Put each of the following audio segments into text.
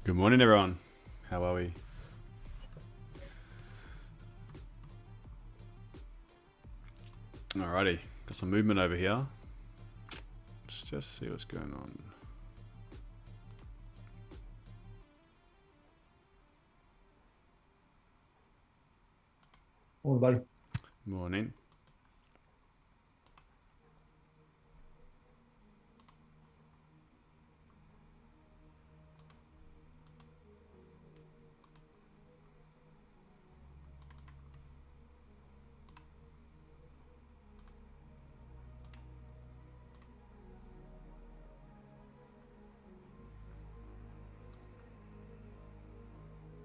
Good morning, everyone. How are we? Alrighty, got some movement over here. Let's just see what's going on. Morning, buddy. Morning.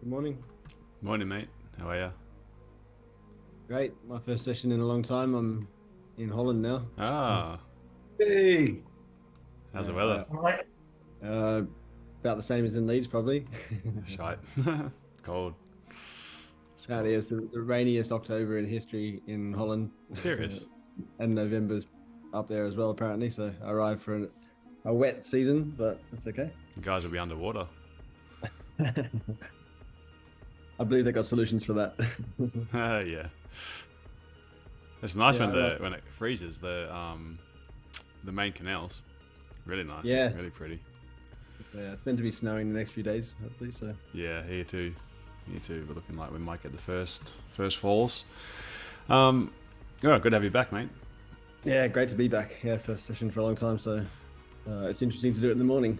Good morning. Morning, mate. How are you? Great. My first session in a long time. I'm in Holland now. Ah, Hey. how's the weather? All right. About the same as in Leeds, probably. Shite. Cold. Out here, it's the rainiest October in history in Holland. Serious? And November's up there as well, apparently. So I arrived for a wet season, but that's okay. You guys will be underwater. I believe they got solutions for that. Yeah. It's nice Yeah, when it freezes. The main canals, really nice. Yeah. Really pretty. Yeah, it's meant to be snowing the next few days, hopefully. So Yeah, here too. Here too. We're looking like we might get the first falls. Oh, good to have you back, mate. yeah, great to be back. Yeah, first session for a long time. So it's interesting to do it in the morning.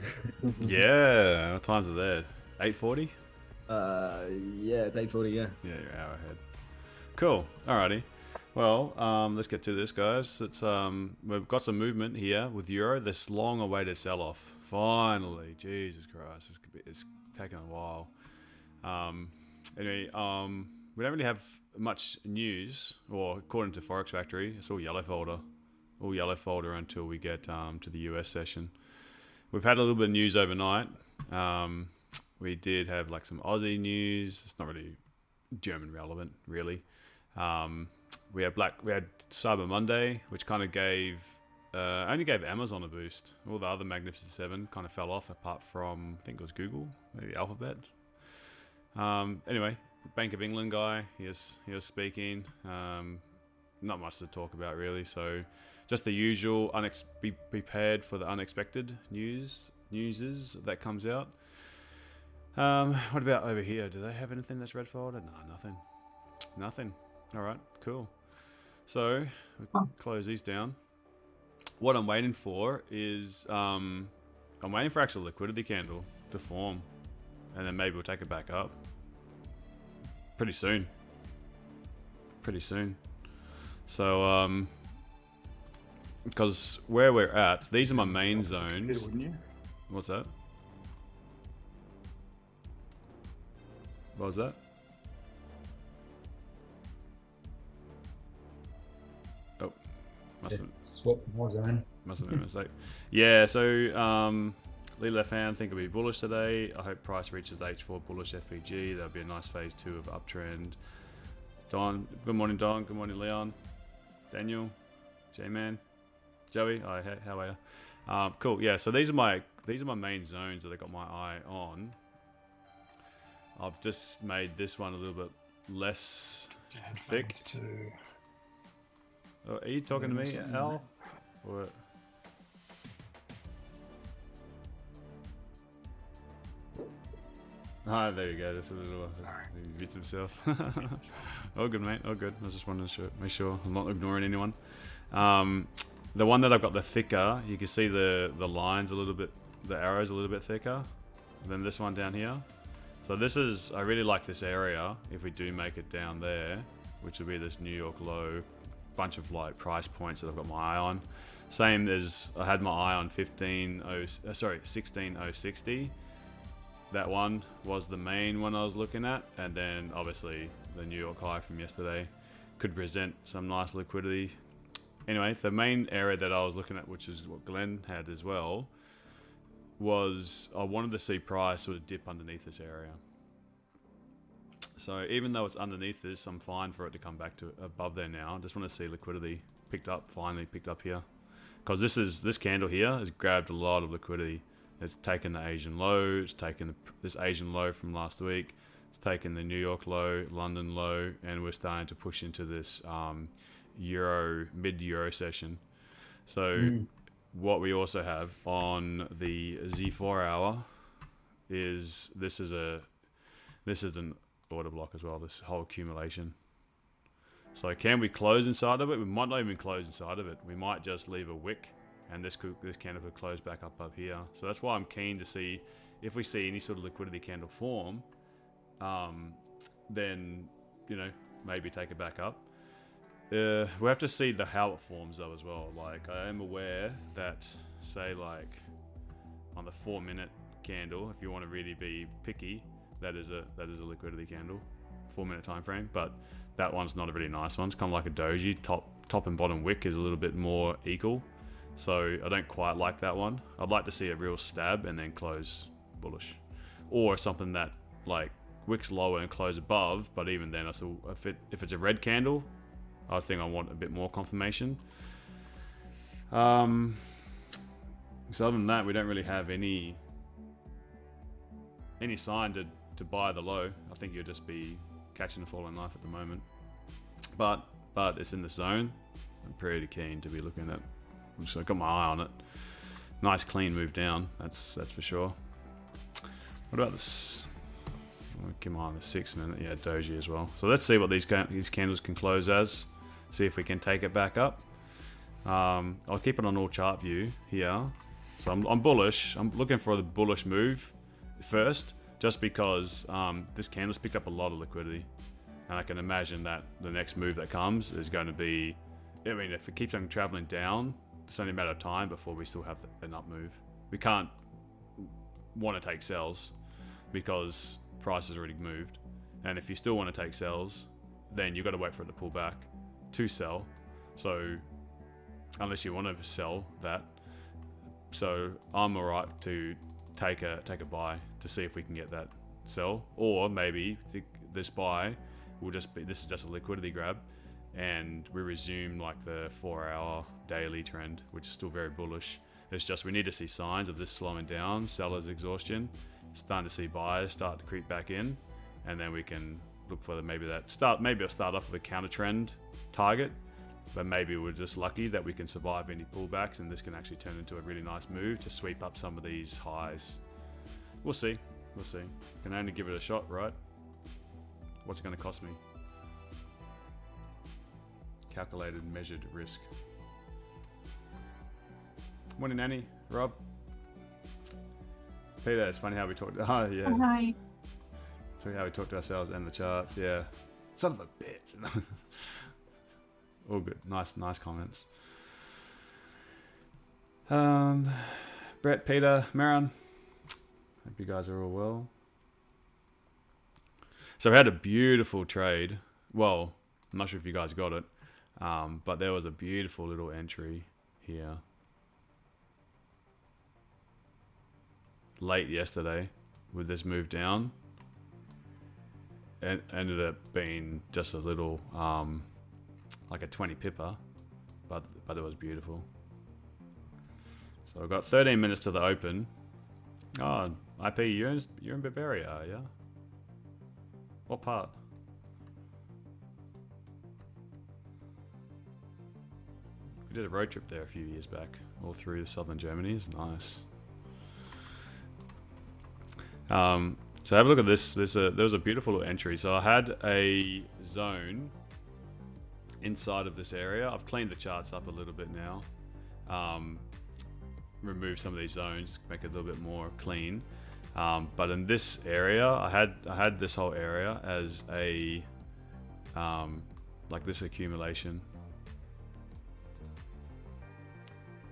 Yeah. What times are there? 8:40. Yeah, it's 8:40. Yeah. Yeah, you're an hour ahead. Cool. Alrighty. Well, let's get to this, guys. It's we've got some movement here with Euro. This long-awaited sell-off. Finally, Jesus Christ, it's taken a while. Anyway, we don't really have much news, or according to Forex Factory, it's all yellow folder until we get to the US session. We've had a little bit of news overnight. We did have like some Aussie news. It's not really German relevant, really. We had Cyber Monday, which kind of only gave Amazon a boost. All the other Magnificent Seven kind of fell off, apart from I think it was Google, maybe Alphabet. Anyway, Bank of England guy, he was speaking. Not much to talk about really. So just the usual. Be prepared for the unexpected newses that comes out. What about over here? Do they have anything that's red folder? No, nothing. All right, cool. So we'll close these down. What I'm waiting for is I'm waiting for actual liquidity candle to form, and then maybe we'll take it back up pretty soon. So because where we're at, these are my main zones. What's that? What was that? Oh, must have been a mistake. Yeah, so lead left hand, think it'll be bullish today. I hope price reaches the H4 bullish FEG. That'll be a nice phase 2 of uptrend. Don, good morning, Don. Good morning, Leon. Daniel, J-Man, Joey. Hi, how are you? Cool. Yeah, so these are my main zones that I got my eye on. I've just made this one a little bit less thick. Oh, are you talking to me, Al? Or... Ah, there you go. That's a little beats himself. All good, mate. All good. I just wanted to make sure I'm not ignoring anyone. The one that I've got the thicker, you can see the lines a little bit, the arrows a little bit thicker than this one down here. So this is, I really like this area. If we do make it down there, which will be this New York low, bunch of like price points that I've got my eye on. Same as I had my eye on 16060. That one was the main one I was looking at, and then obviously the New York high from yesterday could present some nice liquidity. Anyway, the main area that I was looking at, which is what Glenn had as well, was I wanted to see price sort of dip underneath this area. So even though it's underneath this, I'm fine for it to come back to above there now. I just want to see liquidity finally picked up here. Because this candle here has grabbed a lot of liquidity. It's taken the Asian low. It's taken this Asian low from last week. It's taken the New York low, London low, and we're starting to push into this mid-euro session. So what we also have on the Z4 hour is this is an order block as well. This whole accumulation. So can we close inside of it? We might not even close inside of it. We might just leave a wick, and this candle could close back up here. So that's why I'm keen to see if we see any sort of liquidity candle form. Then maybe take it back up. We have to see how it forms though as well. Like, I am aware that, say, like on the 4-minute candle, if you want to really be picky, that is a liquidity candle, 4-minute time frame. But that one's not a really nice one. It's kind of like a doji. Top and bottom wick is a little bit more equal, so I don't quite like that one. I'd like to see a real stab and then close bullish, or something that like wicks lower and close above. But even then, if it's a red candle, I think I want a bit more confirmation. So other than that, we don't really have any sign to buy the low. I think you'll just be catching a falling knife at the moment. But it's in the zone. I'm pretty keen to be looking at. So I got my eye on it. Nice clean move down. That's for sure. What about this? I'll keep my eye on the 6-minute. Yeah, doji as well. So let's see what these candles can close as. See if we can take it back up. I'll keep it on all chart view here. So I'm bullish. I'm looking for the bullish move first, just because this candle's picked up a lot of liquidity, and I can imagine that the next move that comes is going to be, I mean, if it keeps on traveling down, it's only a matter of time before we still have an up move. We can't want to take sells because price has already moved, and if you still want to take sells, then you've got to wait for it to pull back to sell. So unless you want to sell that, so I'm alright to take a buy to see if we can get that sell, or maybe this buy will just be, this is just a liquidity grab, and we resume like the 4-hour daily trend, which is still very bullish. It's just we need to see signs of this slowing down, sellers exhaustion, starting to see buyers start to creep back in, and then we can look for maybe I'll start off with a counter trend target, but maybe we're just lucky that we can survive any pullbacks, and this can actually turn into a really nice move to sweep up some of these highs. We'll see. Can only give it a shot, right? What's it going to cost me? Calculated, measured risk. Morning, Annie. Rob. Peter, it's funny how we talked. Oh, yeah. Oh, hi. Tell you how we talk to ourselves and the charts. Yeah. Son of a bitch. All good. Nice comments. Brett, Peter, Maron. Hope you guys are all well. So we had a beautiful trade. Well, I'm not sure if you guys got it, but there was a beautiful little entry here late yesterday with this move down. It ended up being just a little, like a 20 pipper, but it was beautiful. So I've got 13 minutes to the open. Oh, IP, you're in Bavaria, are you? What part? We did a road trip there a few years back, all through southern Germany. It's nice. So have a look at this. There was a beautiful little entry. So I had a zone inside of this area. I've cleaned the charts up a little bit now. Removed some of these zones, make it a little bit more clean. But in this area, I had this whole area as a like this accumulation.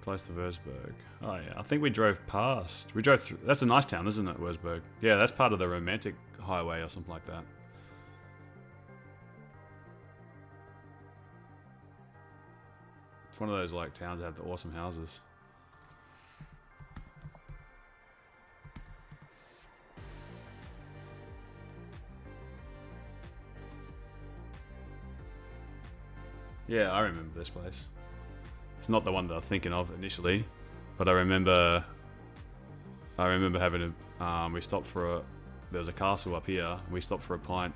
Close to Würzburg. Oh yeah, I think we drove past. We drove through. That's a nice town, isn't it, Würzburg? Yeah, that's part of the romantic highway or something like that. It's one of those like towns that have the awesome houses. Yeah, I remember this place. It's not the one that I'm thinking of initially, but I remember I remember having a, we stopped for a, there was a castle up here. We stopped for a pint.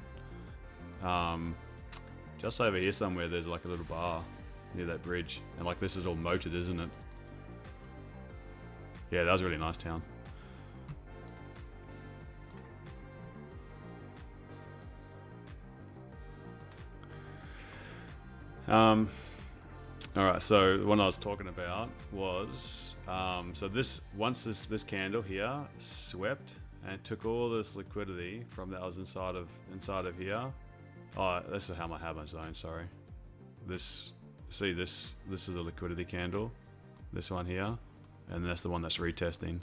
Just over here somewhere, there's like a little bar near that bridge. And like this is all moated, isn't it? Yeah, that was a really nice town. All right, so the one I was talking about was, so once this candle here swept and took all this liquidity from that was inside of here. Oh, this is how I have my zone. Sorry, this is a liquidity candle, this one here, and that's the one that's retesting.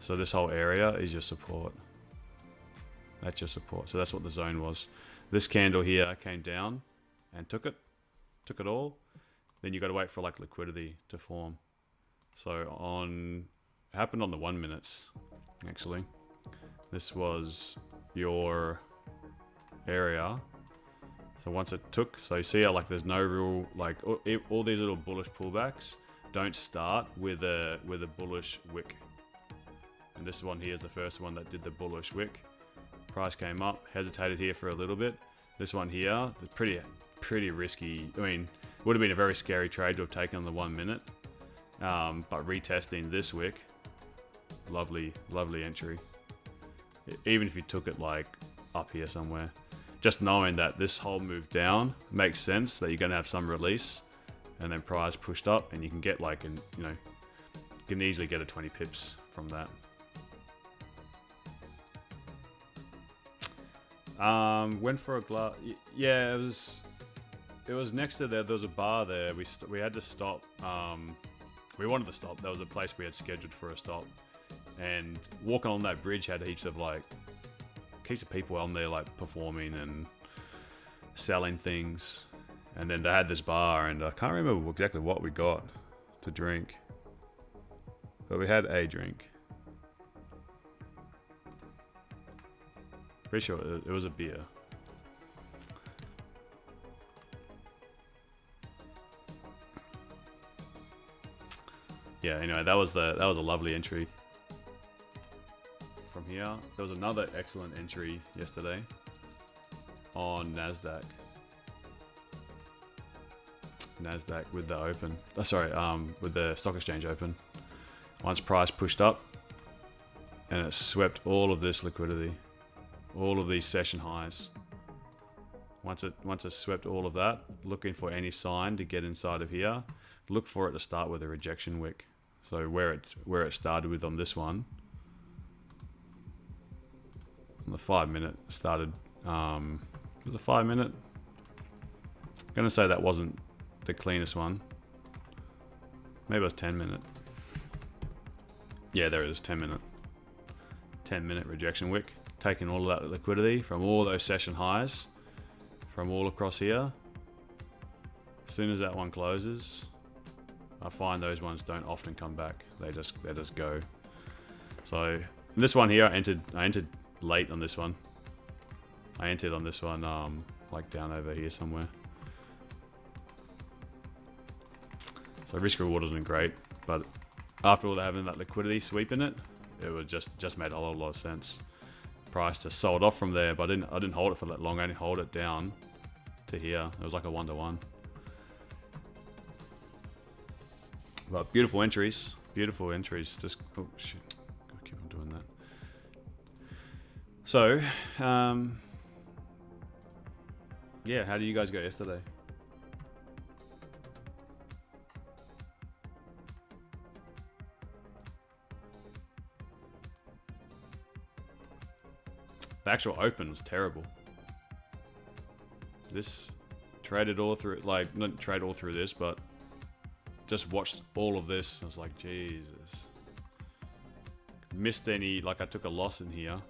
So this whole area is your support. That's your support. So that's what the zone was. This candle here came down and took it all. Then you got to wait for like liquidity to form. So it happened on the 1 minutes, actually. This was your area. So once it took, so you see how like there's no real, like all these little bullish pullbacks don't start with a bullish wick. And this one here is the first one that did the bullish wick. Price came up, hesitated here for a little bit. This one here, pretty risky. I mean, would have been a very scary trade to have taken on the 1 minute, but retesting this wick, lovely entry. Even if you took it like up here somewhere, just knowing that this whole move down makes sense that you're going to have some release, and then price pushed up, and you can get like you can easily get a 20 pips from that. Went for a glass. Yeah, it was next to there. There was a bar there. We had to stop. We wanted to stop. There was a place we had scheduled for a stop, and walking on that bridge had heaps of people on there like performing and selling things. And then they had this bar, and I can't remember exactly what we got to drink, but we had a drink. Pretty sure it was a beer. Yeah, anyway, that was a lovely entry. From here, there was another excellent entry yesterday on Nasdaq. Nasdaq with the open. With the stock exchange open. Once price pushed up, and it swept all of this liquidity, all of these session highs. Once it swept all of that, looking for any sign to get inside of here, look for it to start with a rejection wick. So where it started with on this one, on the 5 minute started. It was a 5 minute. I'm gonna say that wasn't the cleanest one. Maybe it was 10 minute. Yeah, there it is, 10 minute. 10 minute rejection wick, taking all of that liquidity from all those session highs, from all across here. As soon as that one closes, I find those ones don't often come back. They just go. So this one here, I entered late on this one. I entered on this one like down over here somewhere. So risk reward wasn't great, but after all having that liquidity sweeping it, it was just made a lot of sense. Price just sold off from there, but I didn't hold it for that long. I only hold it down to here. It was like a 1-to-1. But beautiful entries. Just, oh shit, gotta keep on doing that. So, yeah, how did you guys go yesterday? The actual open was terrible. This traded all through, like, not trade all through this, but just watched all of this. I was like, Jesus. Missed any, like I took a loss in here.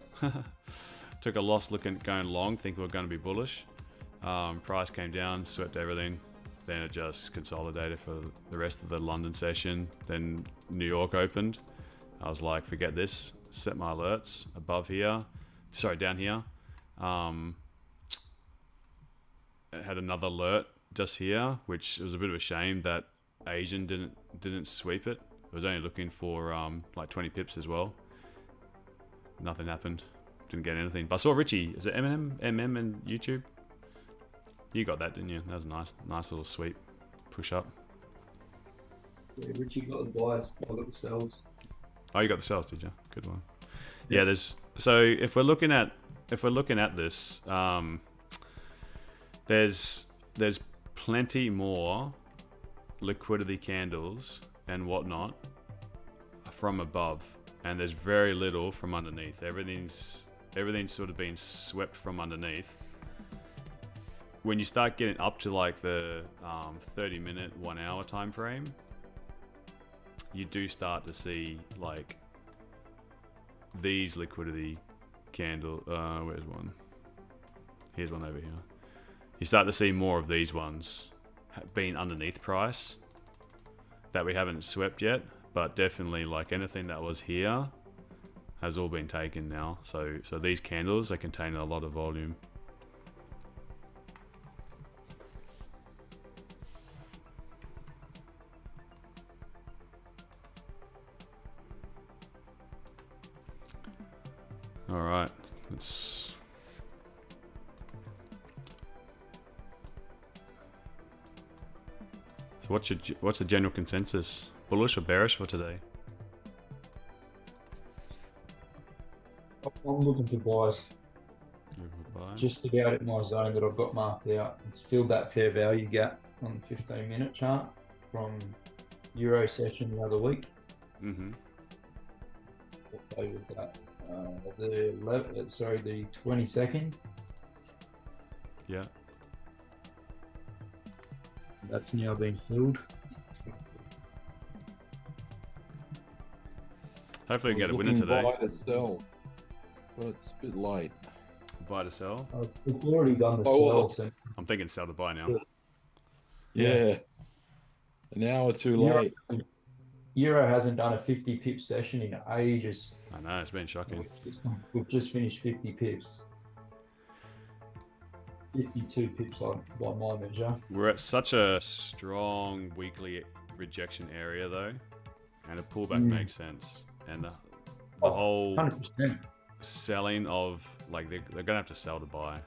Took a loss going long, thinking we were going to be bullish. Price came down, swept everything. Then it just consolidated for the rest of the London session. Then New York opened. I was like, forget this. Set my alerts above here. Sorry, down here. It had another alert just here, which was a bit of a shame that Asian didn't sweep it. It was only looking for like 20 pips as well. nothing happened. Didn't get anything. But I saw Richie. Is it MM and YouTube? You got that, didn't you? That was a nice little sweep. Push up. Yeah, Richie got the buys. I got the sells. Oh, you got the sells, did you? Good one. Yeah, there's so if we're looking at this, there's plenty more liquidity candles and whatnot from above, and there's very little from underneath. Everything's sort of been swept from underneath. When you start getting up to like the 30-minute, 1 hour time frame, you do start to see like these liquidity candle. Where's one? Here's one over here. You start to see more of these ones being underneath price that we haven't swept yet, but definitely like anything that was here has all been taken now. So these candles, they contain a lot of volume. All right, let's. So what's the general consensus? Bullish or bearish for today? I'm looking for buys. Just about at my zone that I've got marked out. It's filled that fair value gap on the 15-minute chart from Euro session the other week. Mm-hmm. What day was that? The 22nd. Yeah. That's now been filled. Hopefully we get a winner today. Buy to sell, but it's a bit late. Buy to sell. We've already done the Oh, sell. So I'm thinking sell to buy now. Yeah, an hour too late. Euro hasn't done a 50 pip session in ages. I know, it's been shocking. We've just finished 50 pips. 52 pips by my measure. We're at such a strong weekly rejection area though, and a pullback makes sense. And the whole 100%. selling of like they're gonna have to sell to buy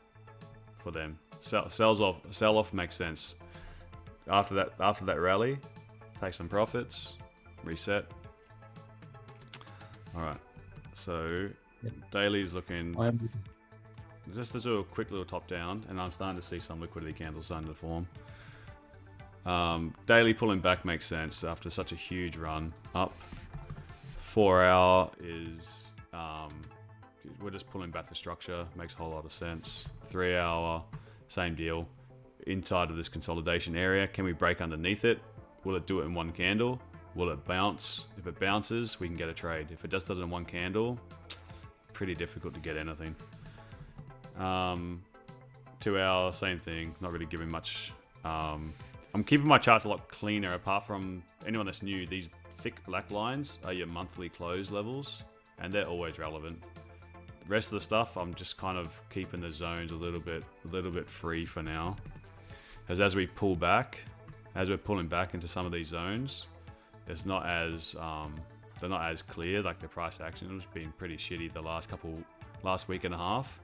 for them. Sell off makes sense. After that rally, take some profits, reset. All right, so daily's looking. Just to do a quick little top down, and I'm starting to see some liquidity candles starting to form. Daily pulling back makes sense after such a huge run up. 4 hour is we're just pulling back the structure, makes a whole lot of sense. 3 hour, same deal. Inside of this consolidation area, can we break underneath it? Will it do it in one candle? Will it bounce? If it bounces, we can get a trade. If it just does it in one candle, pretty difficult to get anything. 2 hour, same thing. Not really giving much. I'm keeping my charts a lot cleaner. Apart from anyone that's new, these thick black lines are your monthly close levels, and they're always relevant. The rest of the stuff, I'm just kind of keeping the zones a little bit free for now. Because as we pull back, as we're pulling back into some of these zones, it's not as they're not as clear. Like the price action has been pretty shitty the last week and a half.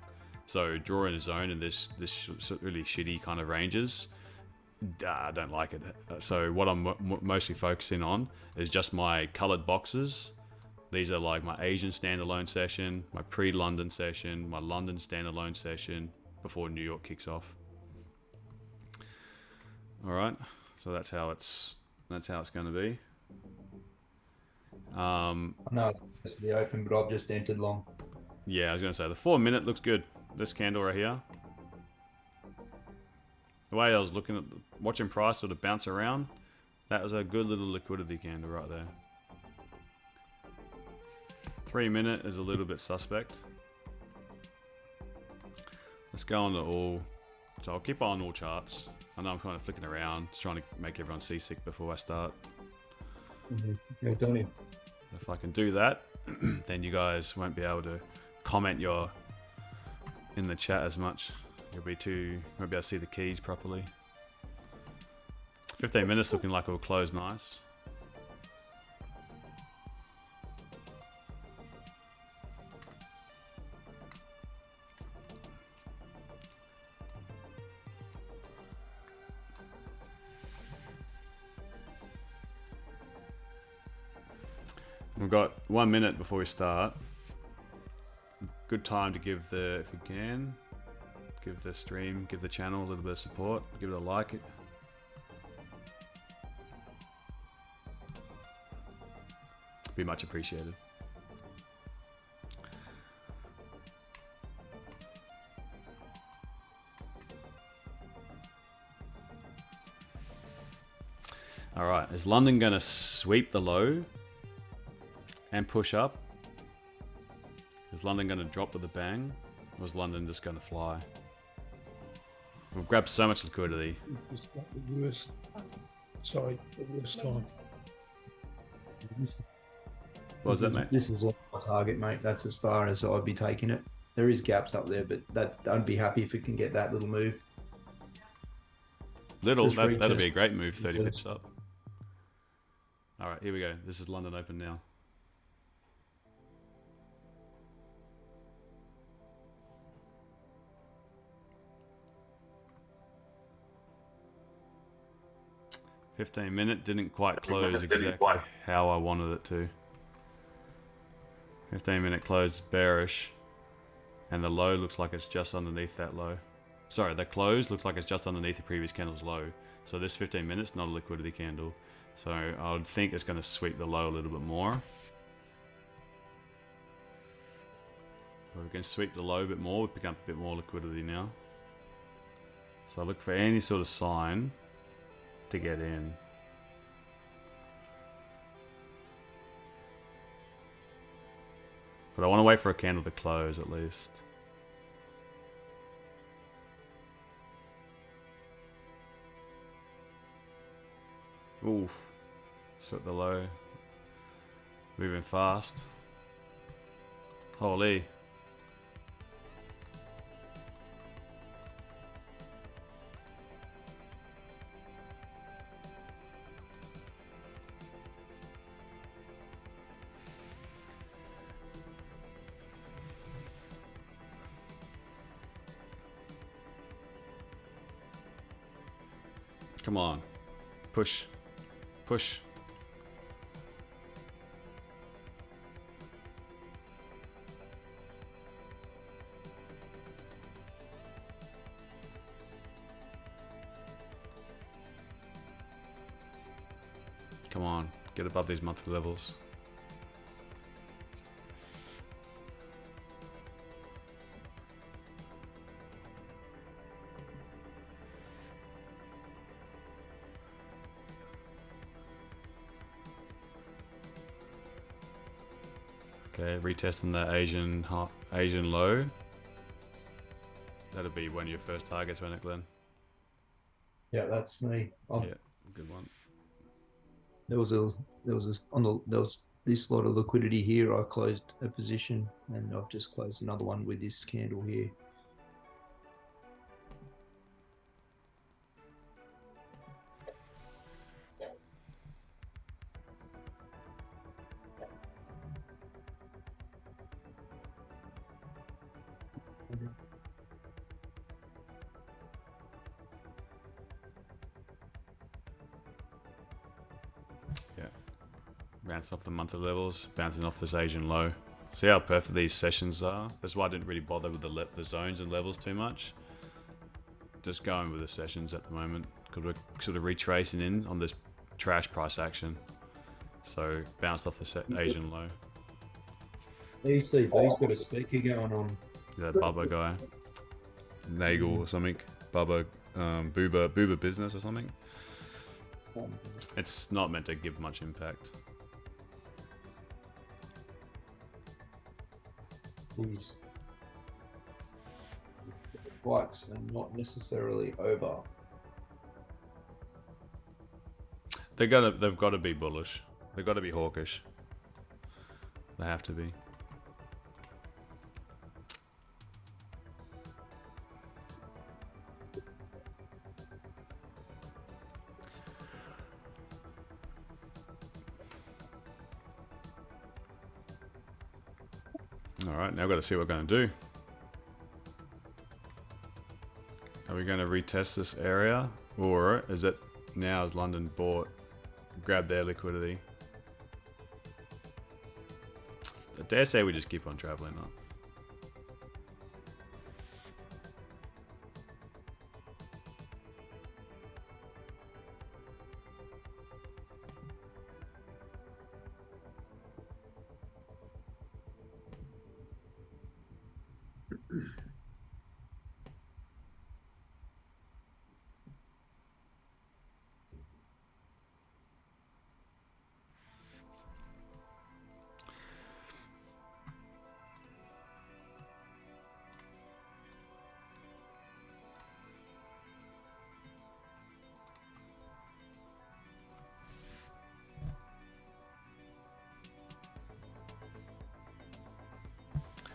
So drawing a zone in this really shitty kind of ranges, I don't like it. So what I'm mostly focusing on is just my colored boxes. These are like my Asian standalone session, my pre-London session, my London standalone session before New York kicks off. All right, so that's how it's going to be. No, it's the open, but I've just entered long. Yeah, I was going to say the 4 minute looks good. This candle right here. The way I was looking at watching price sort of bounce around, that was a good little liquidity candle right there. 3 minute is a little bit suspect. Let's go on to all. So I'll keep on all charts. I know I'm kind of flicking around, just trying to make everyone seasick before I start. Yeah, don't you? If I can do that, then you guys won't be able to comment in the chat as much. Won't be able to see the keys properly. 15 minutes looking like it will close nice. We've got 1 minute before we start. Good time to give the, if we can, give the stream, give the channel a little bit of support, give it a like. Be much appreciated. All right, is London going to sweep the low and push up? Is London going to drop with a bang? Or is London just going to fly? We've grabbed so much liquidity. It's got the worst, sorry, the worst time. What was that, mate? This is my target, mate. That's as far as I'd be taking it. There is gaps up there, but I'd be happy if we can get that little move. That'll be a great move, 30 pips up. All right, here we go. This is London Open now. $15-minute didn't quite close exactly how I wanted it to. 15-minute close bearish, and the low looks like it's just underneath that low. Sorry, the close looks like it's just underneath the previous candle's low. So this 15 minutes, not a liquidity candle. So I would think it's going to sweep the low a little bit more. If we can sweep the low a bit more, we've become a bit more liquidity now. So I look for any sort of sign to get in. But I want to wait for a candle to close at least. Oof. Set the low. Moving fast. Holy. Come on. Push. Push. Come on. Get above these monthly levels. Okay, retesting the Asian low. That'll be one of your first targets, won't it, Glenn? Yeah, that's me. Yeah, good one. There was this lot of liquidity here. I closed a position, and I've just closed another one with this candle here. Bounce off the monthly levels, bouncing off this Asian low. See how perfect these sessions are? That's why I didn't really bother with the zones and levels too much. Just going with the sessions at the moment, because we're sort of retracing in on this trash price action. So bounced off the Asian low. ECB's got a speaker going on. That Bubba guy, Nagel or something. Bubba, Booba Business or something. It's not meant to give much impact. These spikes are not necessarily over. They've got to be bullish. They've got to be hawkish. They have to be. Alright, now I've got to see what we're going to do. Are we going to retest this area? Or is it now as London grabbed their liquidity? I dare say we just keep on traveling up.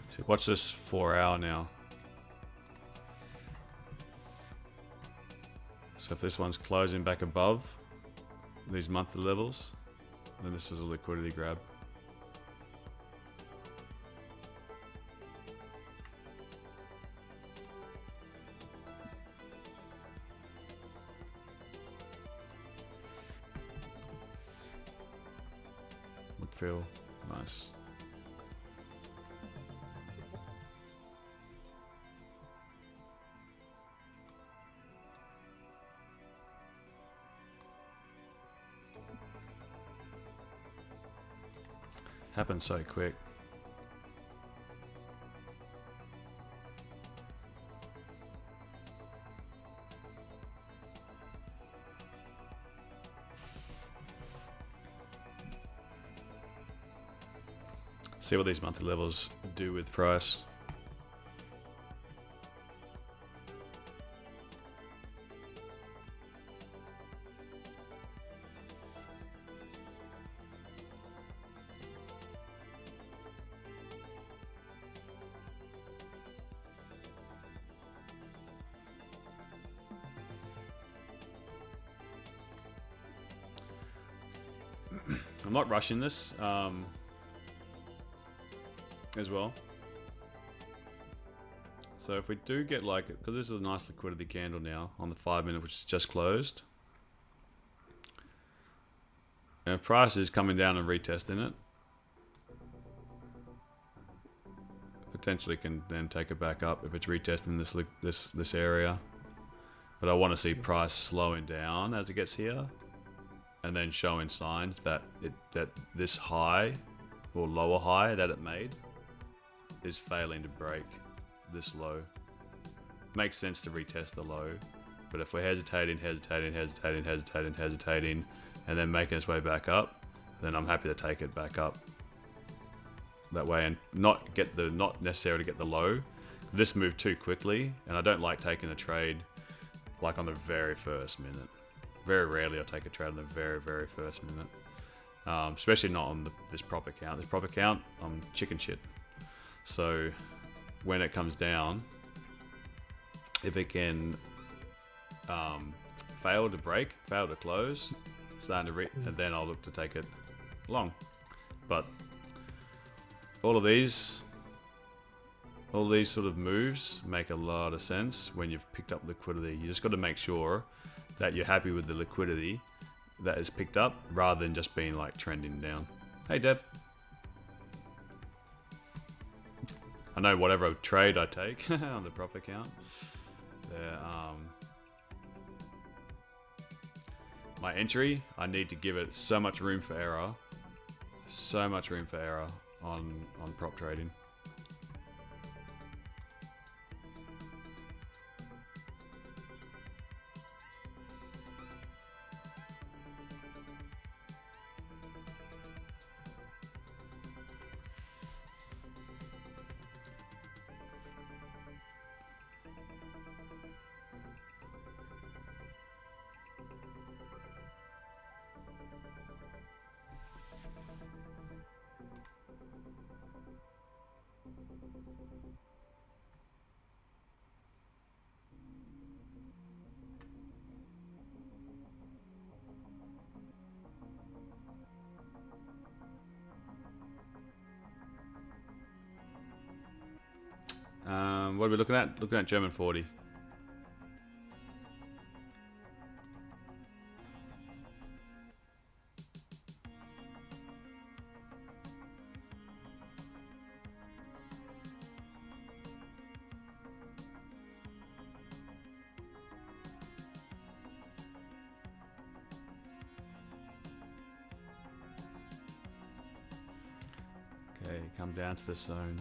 So watch this 4 hour now. So if this one's closing back above these monthly levels, then this was a liquidity grab. Would feel nice. Happened so quick. See what these monthly levels do with price. I'm not rushing this as well. So if we do get like, because this is a nice liquidity candle now on the 5 minute, which is just closed. And price is coming down and retesting it. Potentially can then take it back up if it's retesting this area. But I want to see price slowing down as it gets here. And then showing signs that this high or lower high that it made is failing to break this low. Makes sense to retest the low, but if we're hesitating, and then making its way back up, then I'm happy to take it back up that way and not necessarily get the low. This moved too quickly, and I don't like taking a trade like on the very first minute. Very rarely I'll take a trade on the very, very first minute. Especially not on this prop account. This prop account, I'm chicken shit. So when it comes down, if it can fail to break, fail to close, and then I'll look to take it long. But all of these sort of moves make a lot of sense when you've picked up liquidity. You just got to make sure that you're happy with the liquidity that is picked up rather than just being like trending down. Hey Deb. I know whatever trade I take on the prop account, my entry, I need to give it so much room for error. So much room for error on prop trading. What are we looking at? Looking at German 40. Okay, come down to the zone.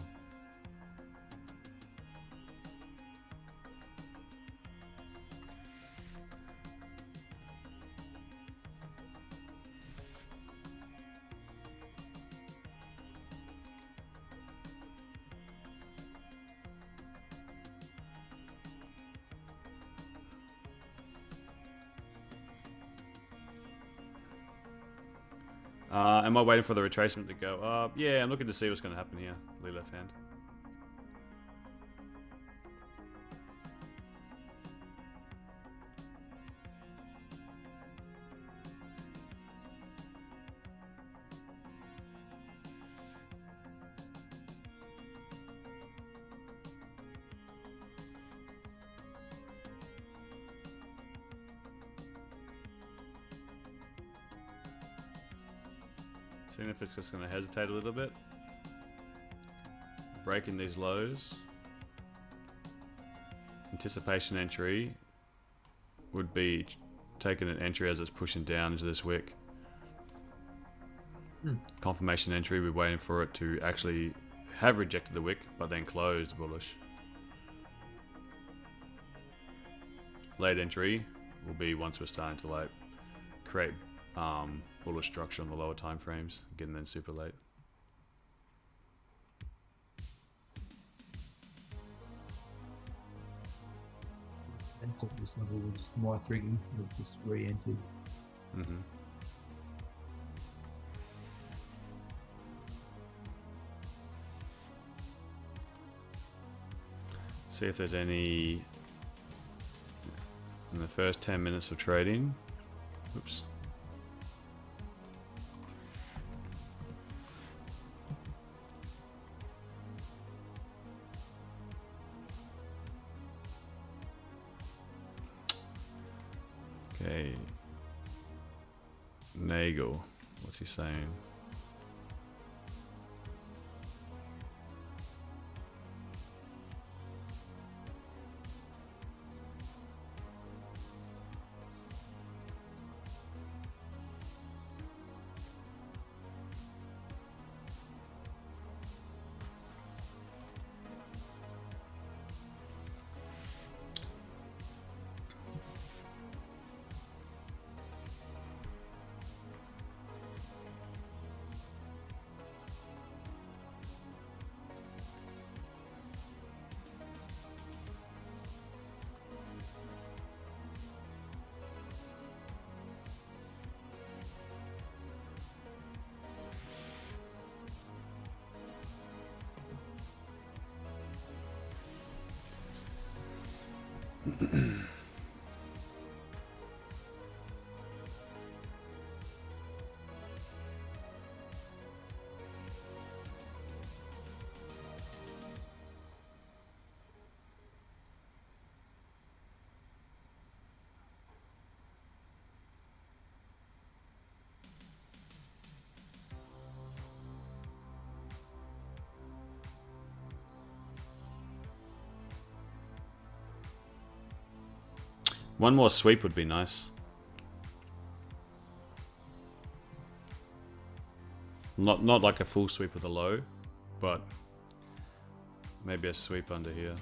Am I waiting for the retracement to go up? Yeah, I'm looking to see what's going to happen here. Lee left hand. Seeing if it's just going to hesitate a little bit. Breaking these lows. Anticipation entry would be taking an entry as it's pushing down into this wick. Confirmation entry, we're waiting for it to actually have rejected the wick, but then closed bullish. Late entry will be once we're starting to like create bullish structure on the lower time frames, getting then super late. And at this level was my rigging, I've just re-entered. See if there's any in the first 10 minutes of trading. Oops. Okay. Nagel, what's he saying? One more sweep would be nice. Not like a full sweep of the low, but maybe a sweep under here.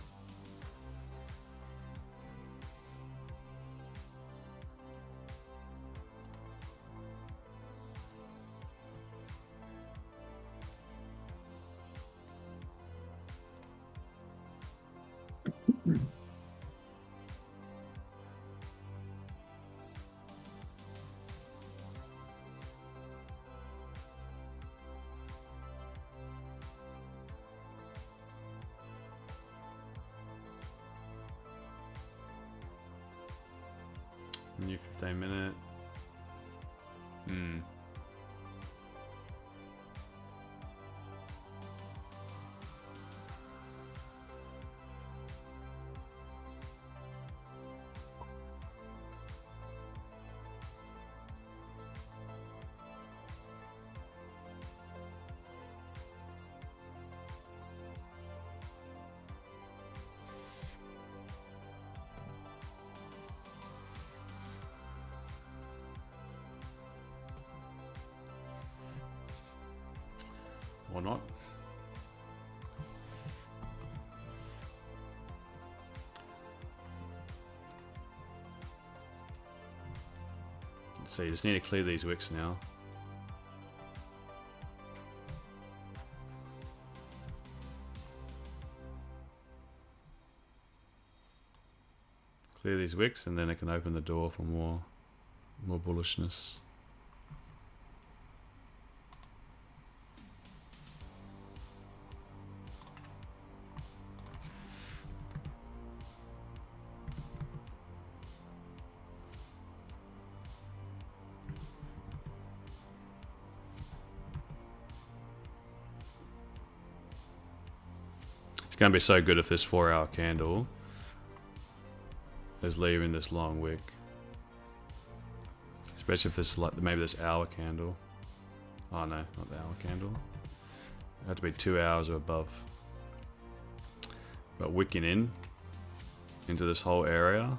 New 15-minute. or not. So you just need to clear these wicks now. Clear these wicks and then it can open the door for more bullishness. It's going to be so good if this 4-hour candle is leaving this long wick. Especially if this is like maybe this hour candle. Oh no, not the hour candle. It had to be 2 hours or above. But wicking in into this whole area,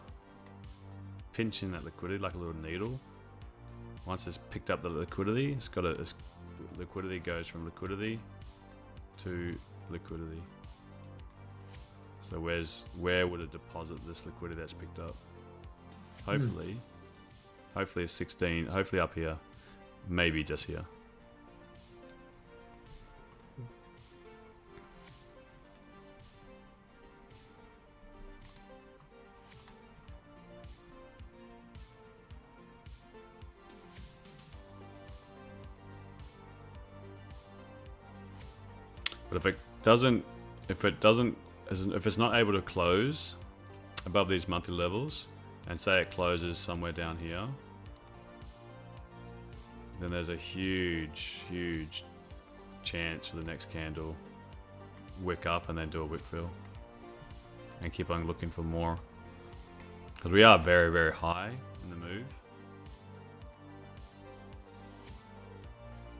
pinching that liquidity like a little needle. Once it's picked up the liquidity, it's got a liquidity goes from liquidity to liquidity. So where would it deposit this liquidity that's picked up? Hopefully, hopefully it's 16. Hopefully up here, maybe just here. But if it's not able to close above these monthly levels, and say it closes somewhere down here, then there's a huge chance for the next candle wick up and then do a wick fill and keep on looking for more, because we are very high in the move.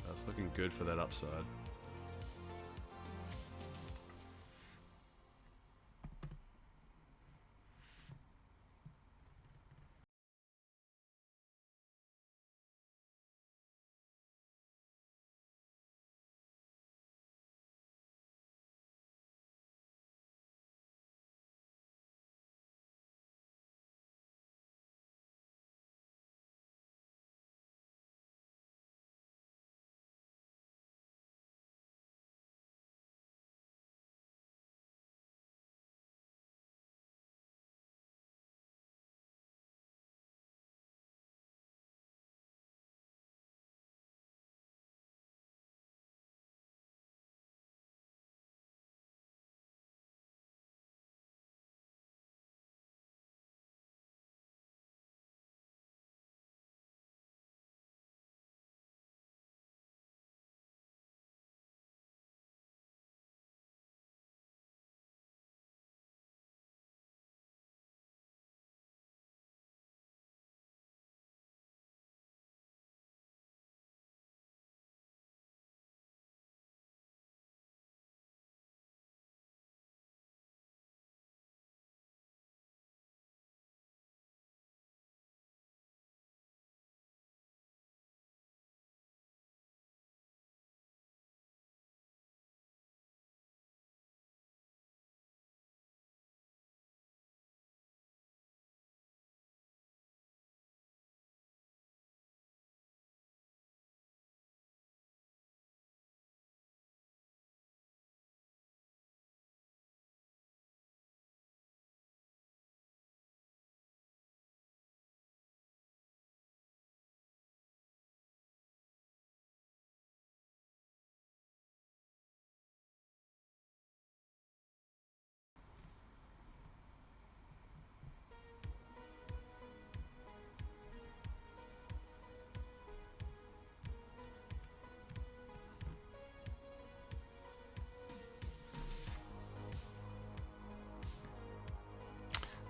That's looking good for that upside.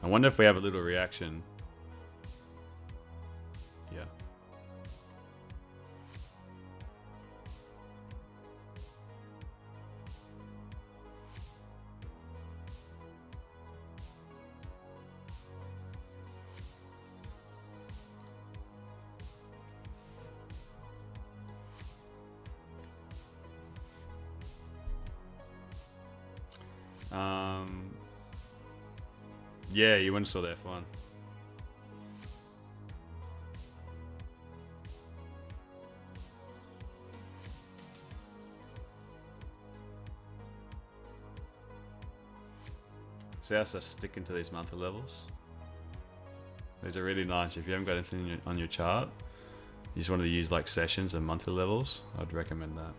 I wonder if we have a little reaction. Yeah. Yeah, you went and saw the F1. See how to sticking to these monthly levels? These are really nice. If you haven't got anything on your chart, you just want to use like sessions and monthly levels, I'd recommend that.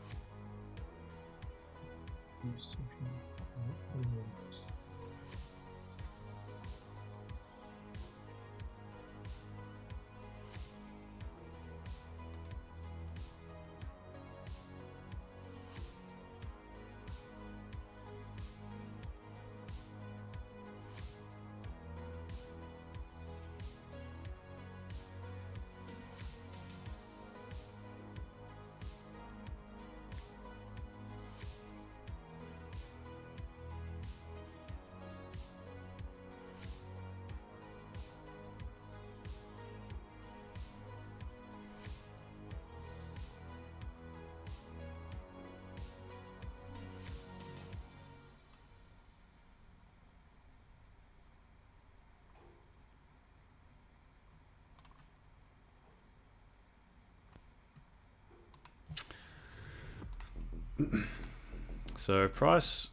So if price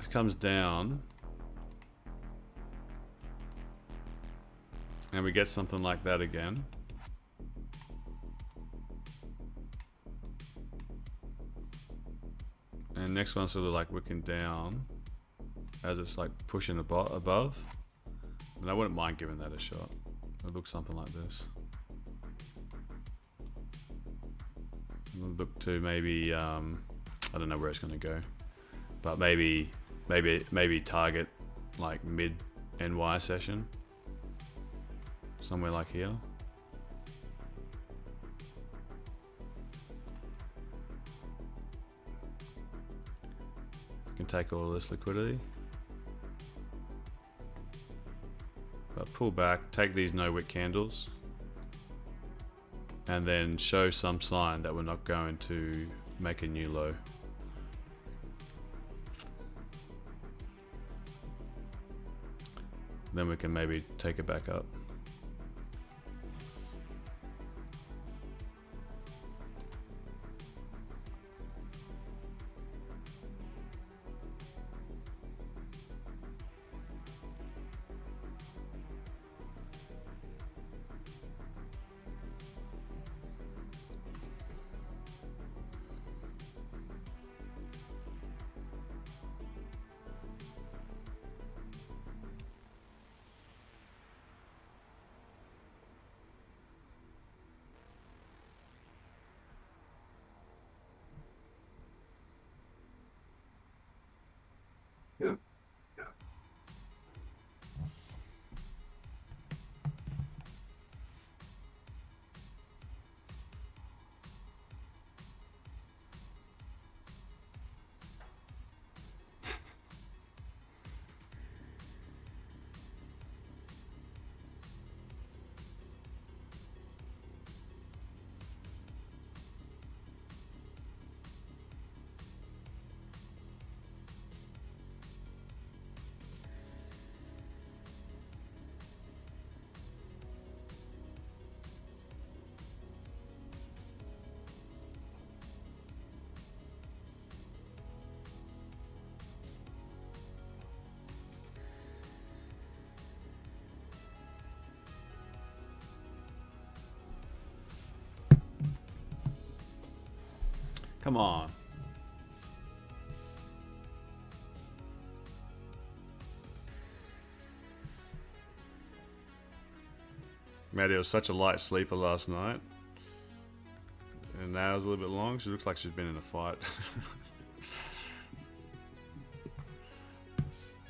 comes down and we get something like that again, and next one's sort of like wicking down as it's like pushing above, and I wouldn't mind giving that a shot. It looks something like this. Look to maybe I don't know where it's going to go, but maybe target like mid NY session, somewhere like here. You can take all this liquidity, but pull back, take these no wick candles, and then show some sign that we're not going to make a new low. Then we can maybe take it back up. Come on. Maddie was such a light sleeper last night. And now it's a little bit long. She looks like she's been in a fight.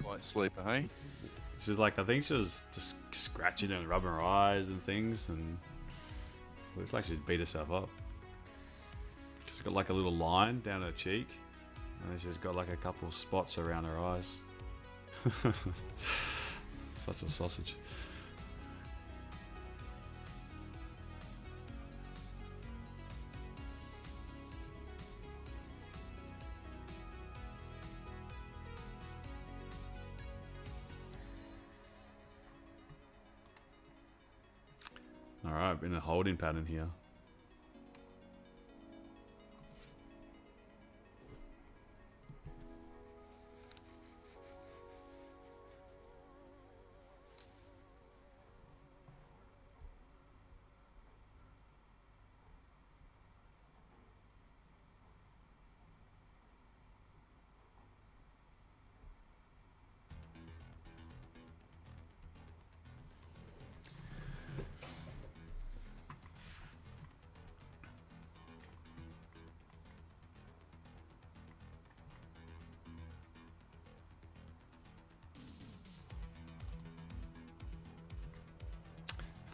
Light sleeper, hey? She's like, I think she was just scratching and rubbing her eyes and things, and looks like she's beat herself up. She's got like a little line down her cheek, and then she's got like a couple of spots around her eyes. Such a sausage. in a holding pattern here.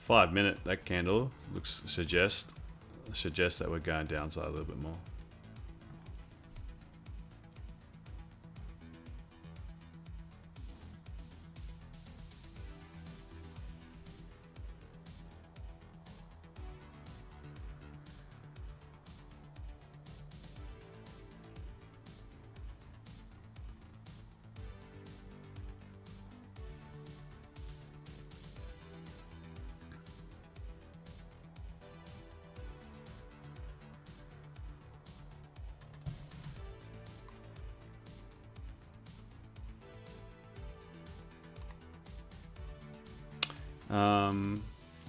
Five-minute, that candle looks suggests that we're going downside a little bit more.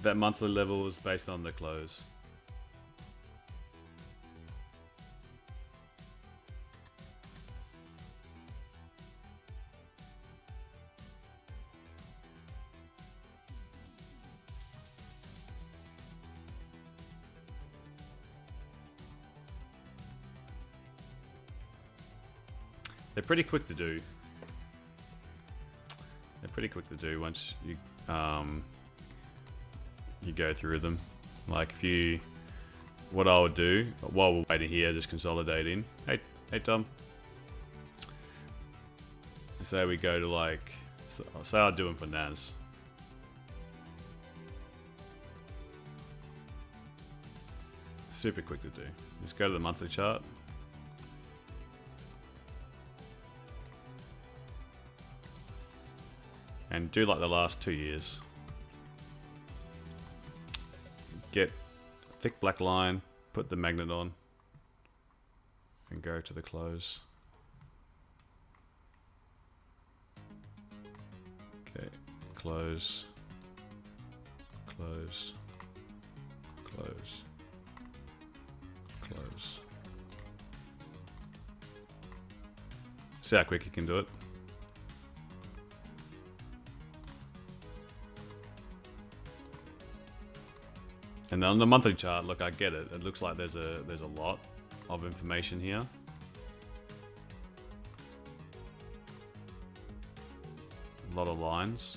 That monthly level was based on the close. They're pretty quick to do. They're pretty quick to do once you you go through them. Like if you, what I would do while we're waiting here, just consolidating. Hey Tom. Say we go to like, say I'll do them for NAS. Super quick to do. Just go to the monthly chart. And do like the last 2 years. Get a thick black line, put the magnet on, and go to the close. Okay, close, close, close, close. See how quick you can do it. And on the monthly chart, look, I get it. It looks like there's a lot of information here. A lot of lines.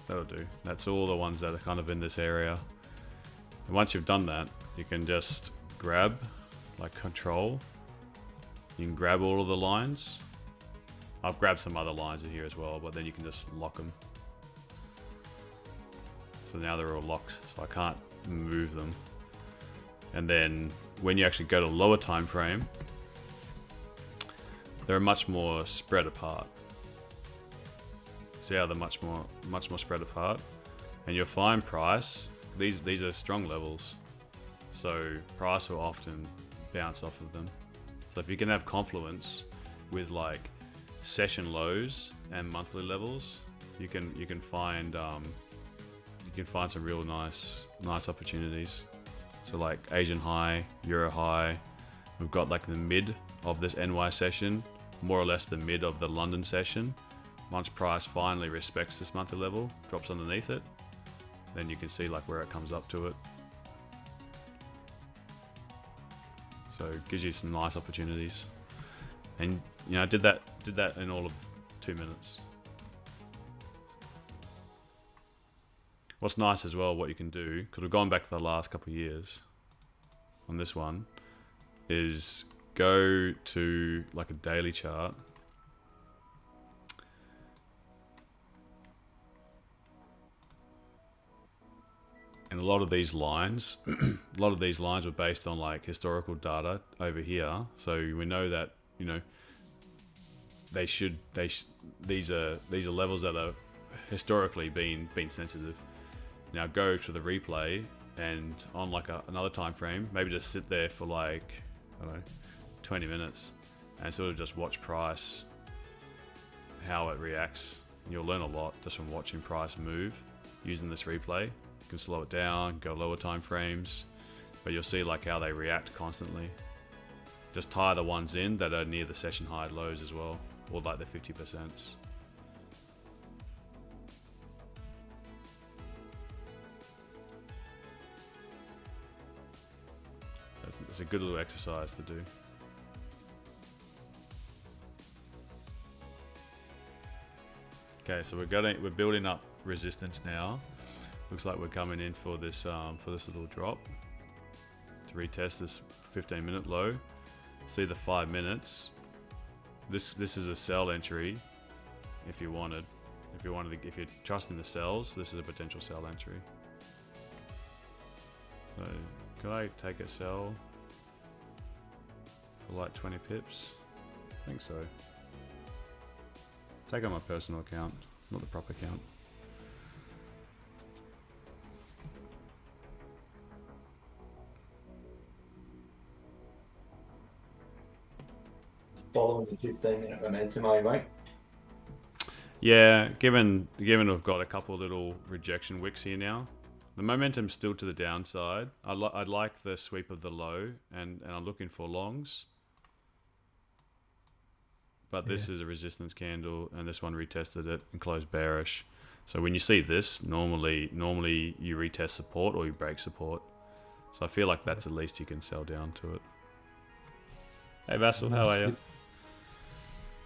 That'll do. That's all the ones that are kind of in this area. And once you've done that, you can just grab, like control. You can grab all of the lines. I've grabbed some other lines in here as well, but then you can just lock them. So now they're all locked, so I can't move them. And then when you actually go to lower time frame, they're much more spread apart. See how they're much more spread apart, and you'll find price. These are strong levels, so price will often bounce off of them. So if you can have confluence with like session lows and monthly levels, you can find some real nice opportunities. So like Asian high, Euro high, we've got like the mid of this NY session, more or less the mid of the London session. Once price finally respects this monthly level, drops underneath it, then you can see like where it comes up to it. So it gives you some nice opportunities. And you know, I did that in all of 2 minutes. What's nice as well, what you can do, because we've gone back to the last couple of years on this one, is go to like a daily chart. And a lot of these lines, were based on like historical data over here. So we know that, you know, these are levels that are historically been sensitive. Now go to the replay and on like another time frame, maybe just sit there for like, I don't know, 20 minutes and sort of just watch price, how it reacts. And you'll learn a lot just from watching price move using this replay. You can slow it down, go lower time frames, but you'll see like how they react constantly. Just tie the ones in that are near the session high lows as well, or like the 50%. It's a good little exercise to do. Okay, so we're building up resistance now. Looks like we're coming in for this little drop to retest this 15-minute low. See the 5 minutes. This is a sell entry. If you're trusting the sells, this is a potential sell entry. So could I take a sell for like 20 pips? I think so. Take on my personal account, not the proper account. Following the 15-minute momentum, are you, mate? Yeah, given we've got a couple of little rejection wicks here now, the momentum's still to the downside. I'd like the sweep of the low, and I'm looking for longs. But this is a resistance candle, and this one retested it and closed bearish. So when you see this, normally you retest support or you break support. So I feel like that's the least you can sell down to it. Hey Vassal, how are you?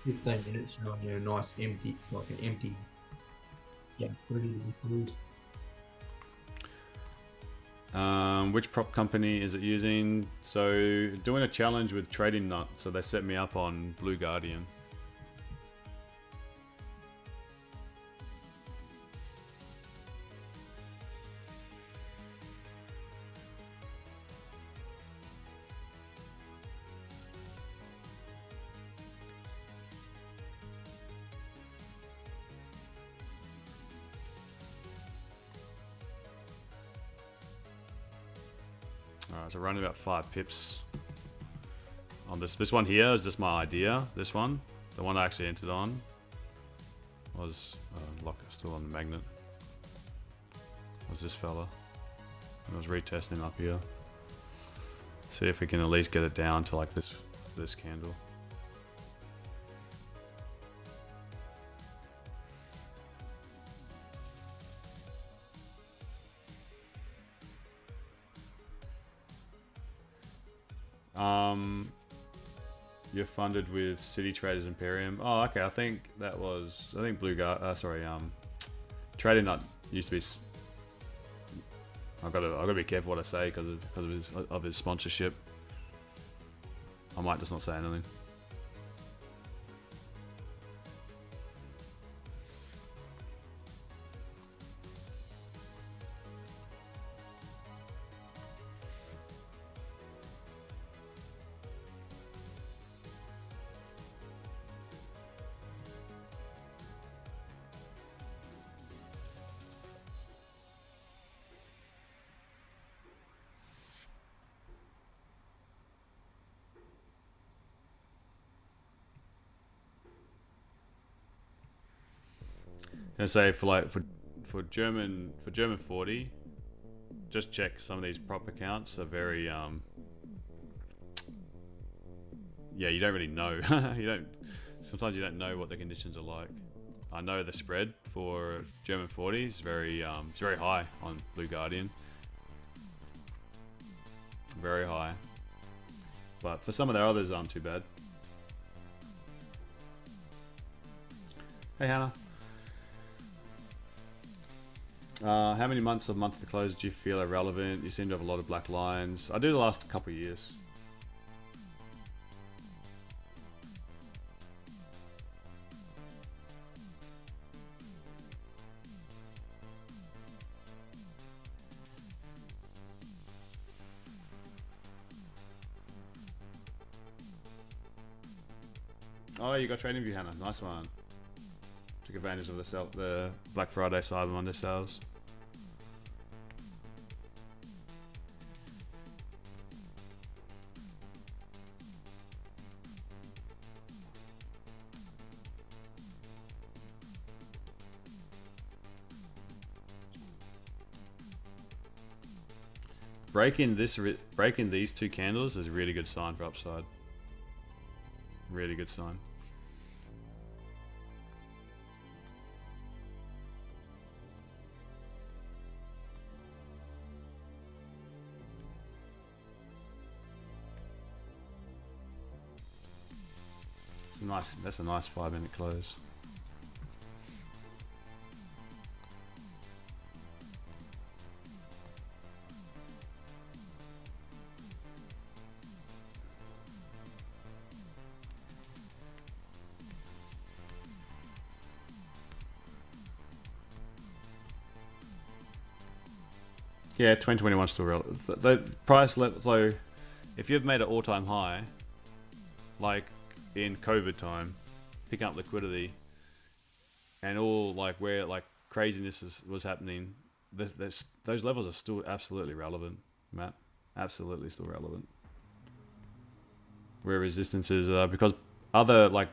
15 minutes, you're on your nice empty, like an empty. Yeah, pretty good. Which prop company is it using? So doing a challenge with Trading Nut. So they set me up on Blue Guardian. Alright, so running about 5 pips on this. This one here is just my idea. This one, the one I actually entered on, was still on the magnet. Was this fella? I was retesting up here. See if we can at least get it down to like this candle. You're funded with City Traders Imperium. Oh, okay. I think Trading Nut used to be. I've got to be careful what I say because of his sponsorship. I might just not say anything. And say for German 40, just check some of these prop accounts are very yeah, you don't really know. Sometimes you don't know what the conditions are like. I know the spread for German 40 is very it's very high on Blue Guardian. Very high. But for some of their others aren't too bad. Hey Hannah. How many months of monthly close do you feel are relevant? You seem to have a lot of black lines. I do the last couple of years. Oh, you got TradingView, Hannah. Nice one. Took advantage of the Black Friday Cyber Monday sales. Breaking these two candles is a really good sign for upside. Really good sign. That's a nice 5-minute close. Yeah, 2021 still relevant. The price level, so if you've made an all-time high, like in COVID time, picking up liquidity, and all like where like craziness was happening, those levels are still absolutely relevant, Matt. Absolutely still relevant. Where resistances are, because other like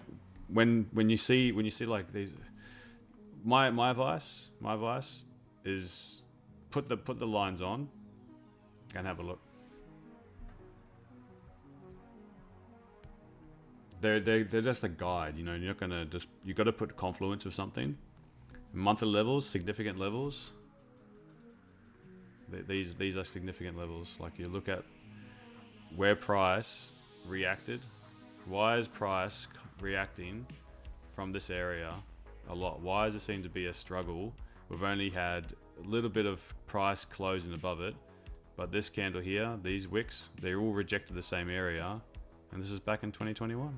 when you see like these, my advice is put the lines on and have a look. They're just a guide, you know. You're not gonna you got to put confluence of something. Monthly levels, significant levels. These are significant levels. Like you look at where price reacted. Why is price reacting from this area a lot? Why does it seem to be a struggle? We've only had a little bit of price closing above it, but this candle here, these wicks, they all rejected the same area, and this is back in 2021.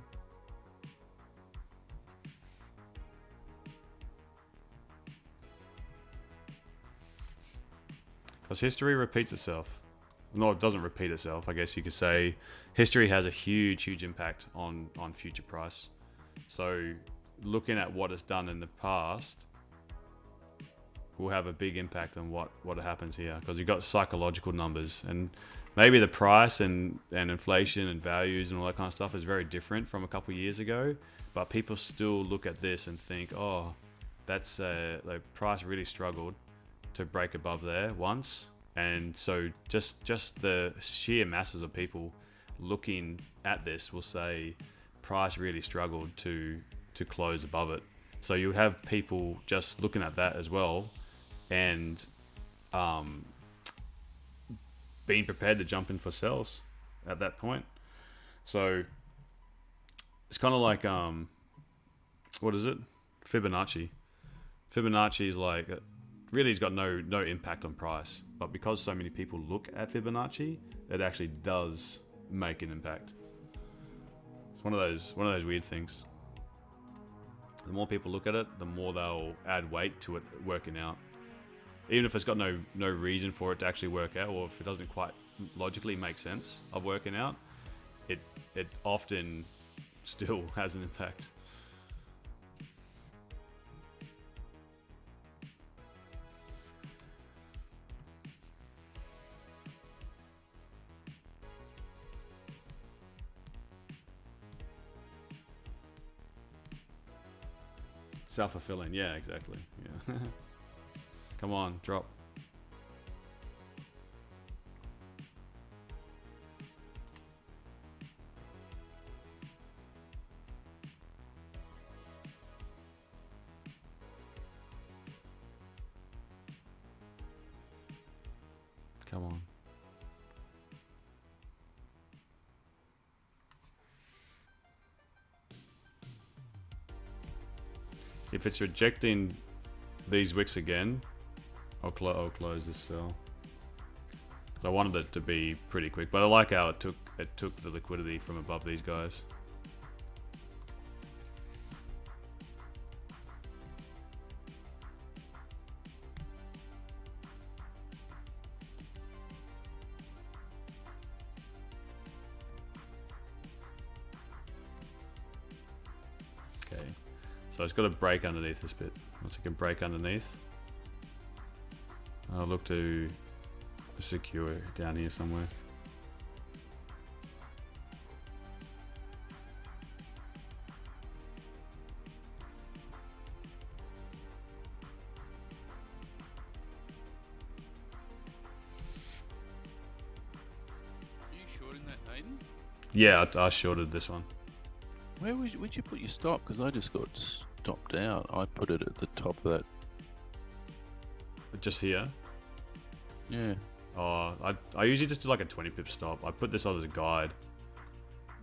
Because history repeats itself. No, it doesn't repeat itself. I guess you could say history has a huge impact on future price. So looking at what it's done in the past will have a big impact on what happens here, because you've got psychological numbers, and maybe the price and inflation and values and all that kind of stuff is very different from a couple of years ago, but people still look at this and think, oh, that's the price really struggled to break above there once, and so just the sheer masses of people looking at this will say price really struggled to close above it. So you have people just looking at that as well, and being prepared to jump in for sells at that point. So it's kind of like what is it? Fibonacci. Fibonacci is like really, it's got no impact on price, but because so many people look at Fibonacci, it actually does make an impact. It's one of those weird things. The more people look at it, the more they'll add weight to it working out. Even if it's got no reason for it to actually work out, or if it doesn't quite logically make sense of working out, it often still has an impact. Self-fulfilling, yeah, exactly. Yeah. Come on, drop. Come on. If it's rejecting these wicks again, I'll close this cell. I wanted it to be pretty quick, but I like how it took the liquidity from above these guys. So it's got to break underneath this bit. Once it can break underneath, I'll look to secure down here somewhere. Are you shorting that, Nathan? Yeah, I shorted this one. Where'd you put your stop? Because I just got stopped out. I put it at the top of that. Just here. Yeah, Oh, I usually just do like a 20 pip stop. I put this on as a guide.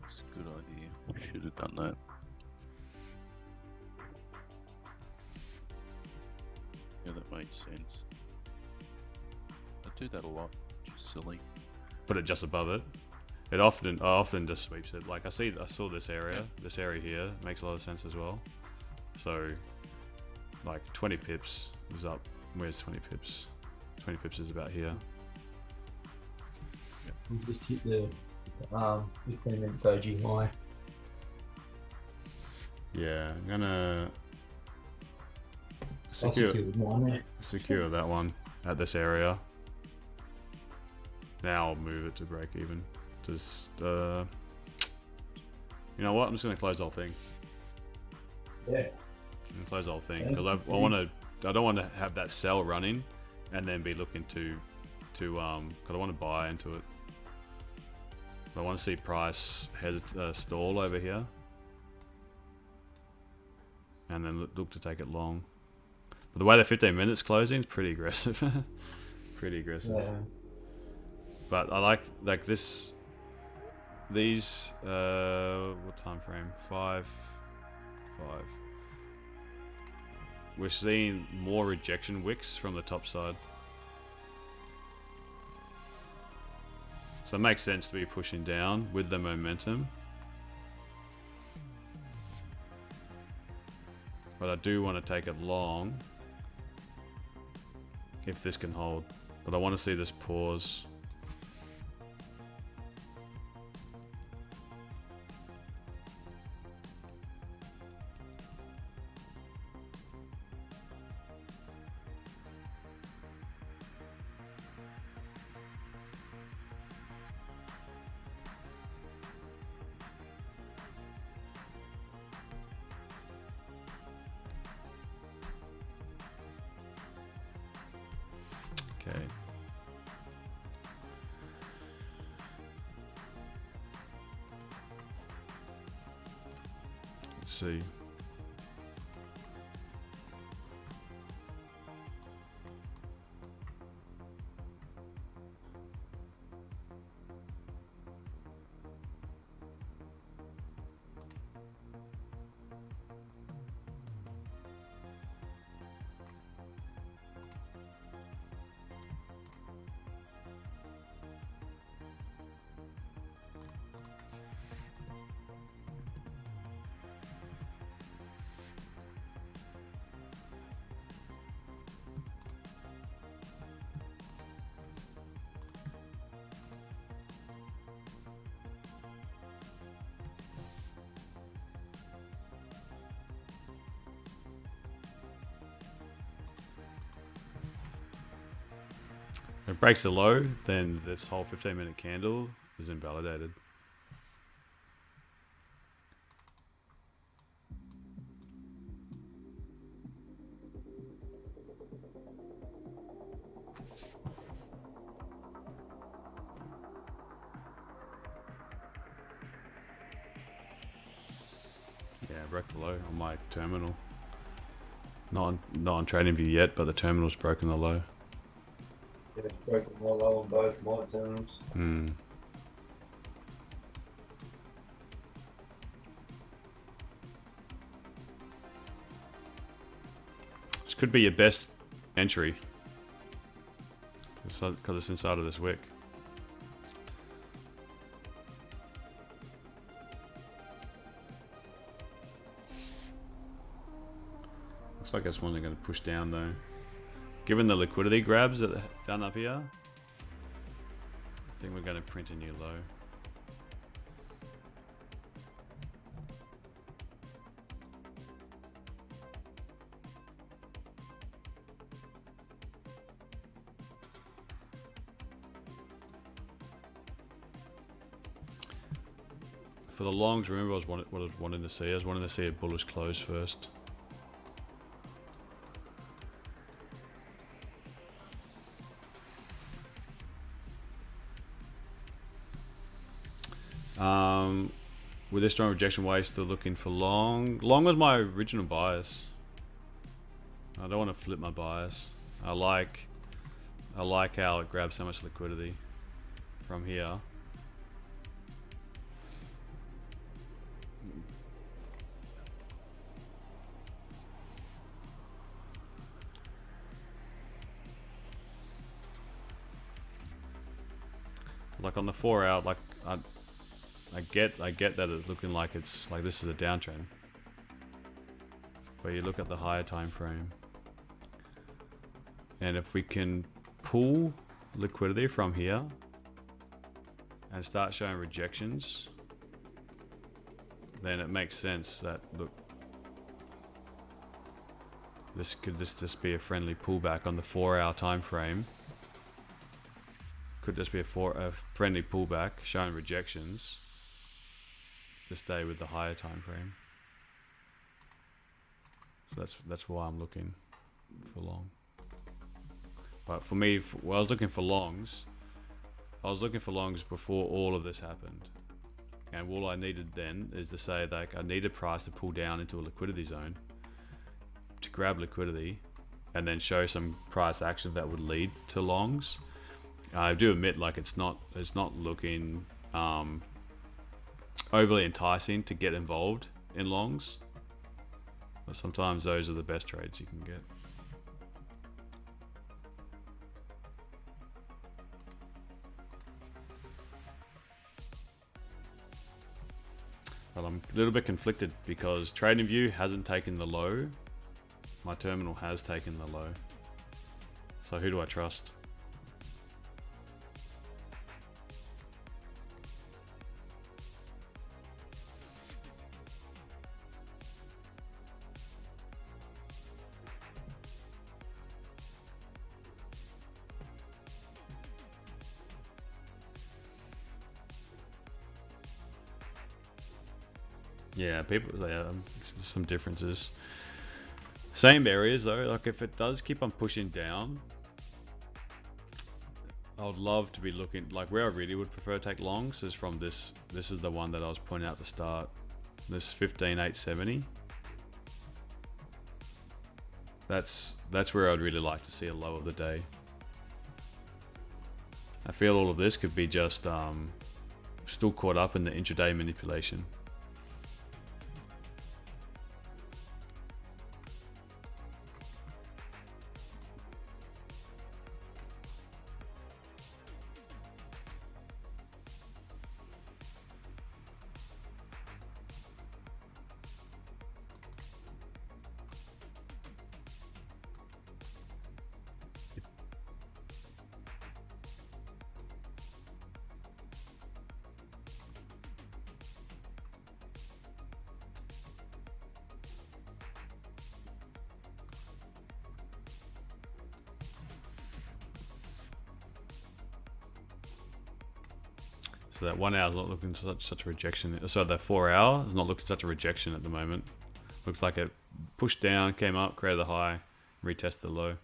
it's a good idea. Should have done that. Yeah, that made sense. I do that a lot. Just silly. Put it just above it. I often just sweeps it. Like I saw this area. This area here makes a lot of sense as well. So, like 20 pips is up. Where's 20 pips? 20 pips is about here. You just hit the 15-minute doji high. Yeah, I'm gonna I'll secure mine there. secure that one at this area. Now I'll move it to break even. Just you know what? I'm just gonna close the whole thing. Yeah. I'm gonna close the whole thing because I don't want to have that sell running and then be looking to because I want to buy into it. I want to see price stall over here and then look to take it long. But the way the 15 minutes closing is pretty aggressive. Pretty aggressive. Yeah. But I like this. These what time frame? 5. We're seeing more rejection wicks from the top side. So it makes sense to be pushing down with the momentum. But I do want to take it long if this can hold. But I want to see this pause. Okay. Let's see. If it breaks the low, then this whole 15-minute candle is invalidated. Yeah, I broke the low on my terminal. Not on TradingView yet, but the terminal's broken the low. Yeah, it's broken my low on both my terms. Hmm. This could be your best entry. Because it's inside of this wick. Looks like it's one they're going to push down though. Given the liquidity grabs that are done up here, I think we're going to print a new low. For the longs, remember what I was wanting to see? I was wanting to see a bullish close first. With this strong rejection wave, still looking for long. Long was my original bias. I don't want to flip my bias. I like how it grabs so much liquidity from here. Like on the 4 hour, like I get that it's looking like it's like this is a downtrend. But you look at the higher time frame. And if we can pull liquidity from here and start showing rejections, then it makes sense that, look, this could just be a friendly pullback on the 4 hour time frame. Could just be a friendly pullback showing rejections to stay with the higher time frame. So that's why I'm looking for long. But for me, when I was looking for longs, before all of this happened. And all I needed then is to say that I needed price to pull down into a liquidity zone to grab liquidity and then show some price action that would lead to longs. I do admit, like, it's not looking overly enticing to get involved in longs, but sometimes those are the best trades you can get. But I'm a little bit conflicted because TradingView hasn't taken the low. My terminal has taken the low. So who do I trust? Yeah, some differences. Same areas though, like if it does keep on pushing down, I would love to be looking, like where I really would prefer to take longs is from this is the one that I was pointing out at the start, this 15,870. That's where I'd really like to see a low of the day. I feel all of this could be just still caught up in the intraday manipulation. So that 1 hour is not looking such a rejection. So the 4 hour is not looking such a rejection at the moment. Looks like it pushed down, came up, created a high, retested the low.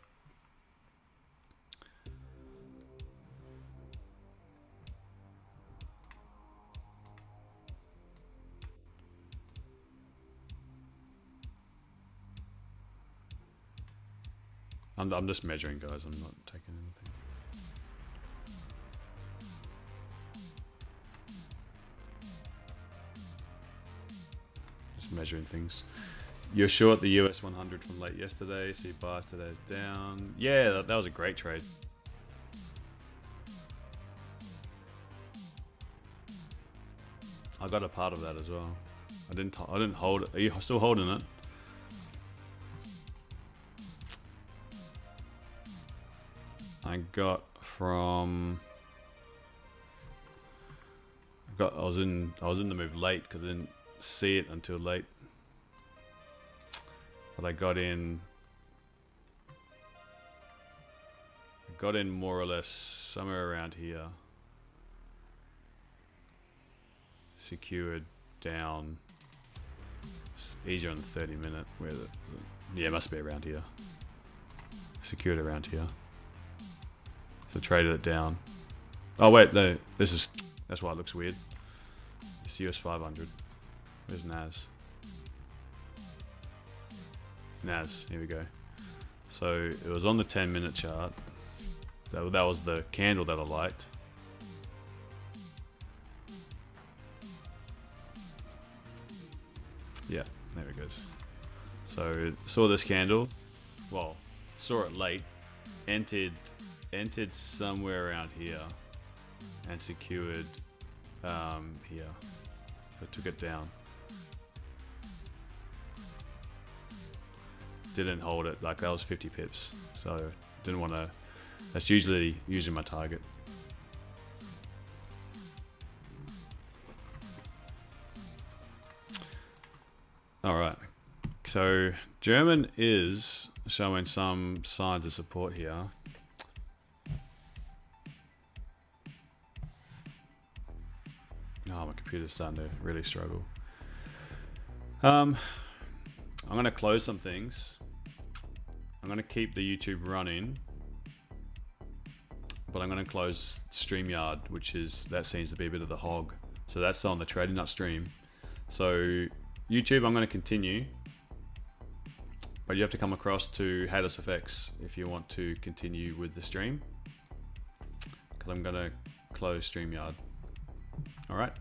I'm just measuring, guys. I'm not taking anything. Measuring things. You're short the US 100 from late yesterday, so your bias today is down. Yeah, that was a great trade. I got a part of that as well. I didn't hold it. Are you still holding it? I was in the move late because I didn't see it until late, but I got in more or less somewhere around here, secured down. It's easier on the 30-minute. Where yeah, it must be around here. Secured around here. So traded it down. Oh wait, no, that's why it looks weird. It's US 500. Where's NAS? NAS, here we go. So it was on the 10-minute chart. That was the candle that I liked. Yeah, there it goes. So saw this candle. Well, saw it late. Entered somewhere around here and secured here. So took it down. Didn't hold it, like that was 50 pips. So didn't want to, that's usually my target. All right. So German is showing some signs of support here. Oh, my computer's starting to really struggle. I'm going to close some things. I'm going to keep the YouTube running, but I'm going to close StreamYard, that seems to be a bit of the hog. So that's on the Trading Nut stream. So YouTube, I'm going to continue, but you have to come across to Haydos FX if you want to continue with the stream, because I'm going to close StreamYard. All right.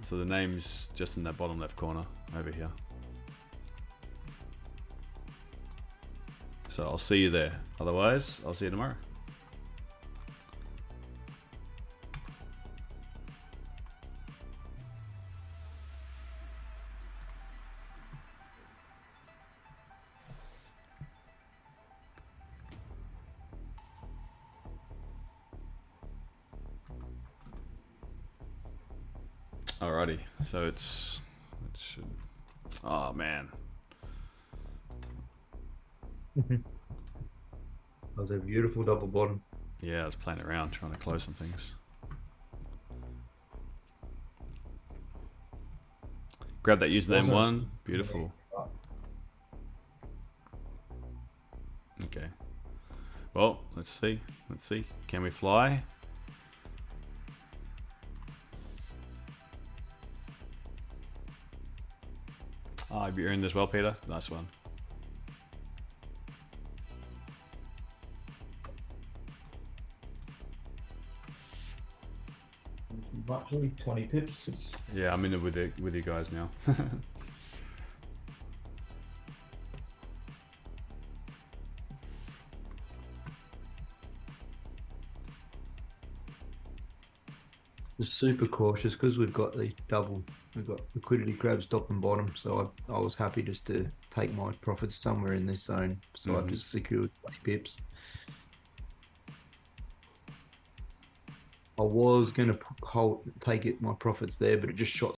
So the name's just in that bottom left corner over here. So I'll see you there. Otherwise, I'll see you tomorrow. Alrighty, so it should, oh man. That was a beautiful double bottom. Yeah, I was playing around trying to close some things. Grab that username one, beautiful. Okay. Well, let's see. Can we fly? Oh, you're in as well, Peter. Nice one. Roughly 20 pips. Yeah, I'm in it with you guys now. Just super cautious because we've got liquidity grabs top and bottom, so I was happy just to take my profits somewhere in this zone, so I've just secured 20 pips. I was going to take my profits there, but it just shot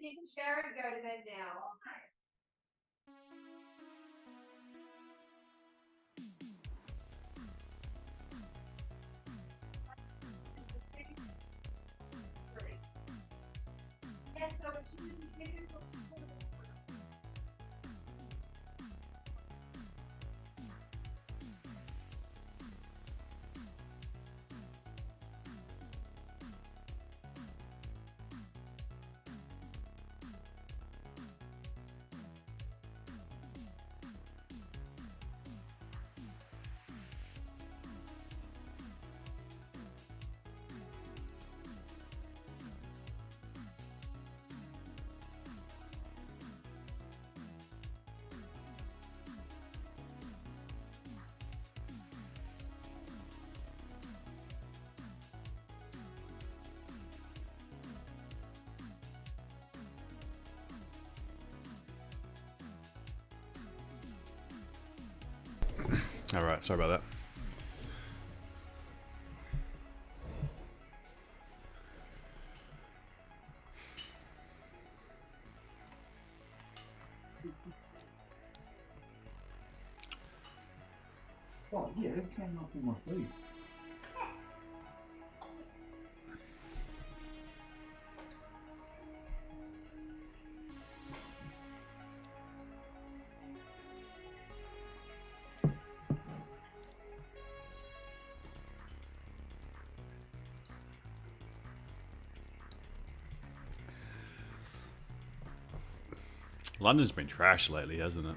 You can share and go to bed now. All right, sorry about that. Oh, yeah, it came up in my feed. London's been trash lately, hasn't it?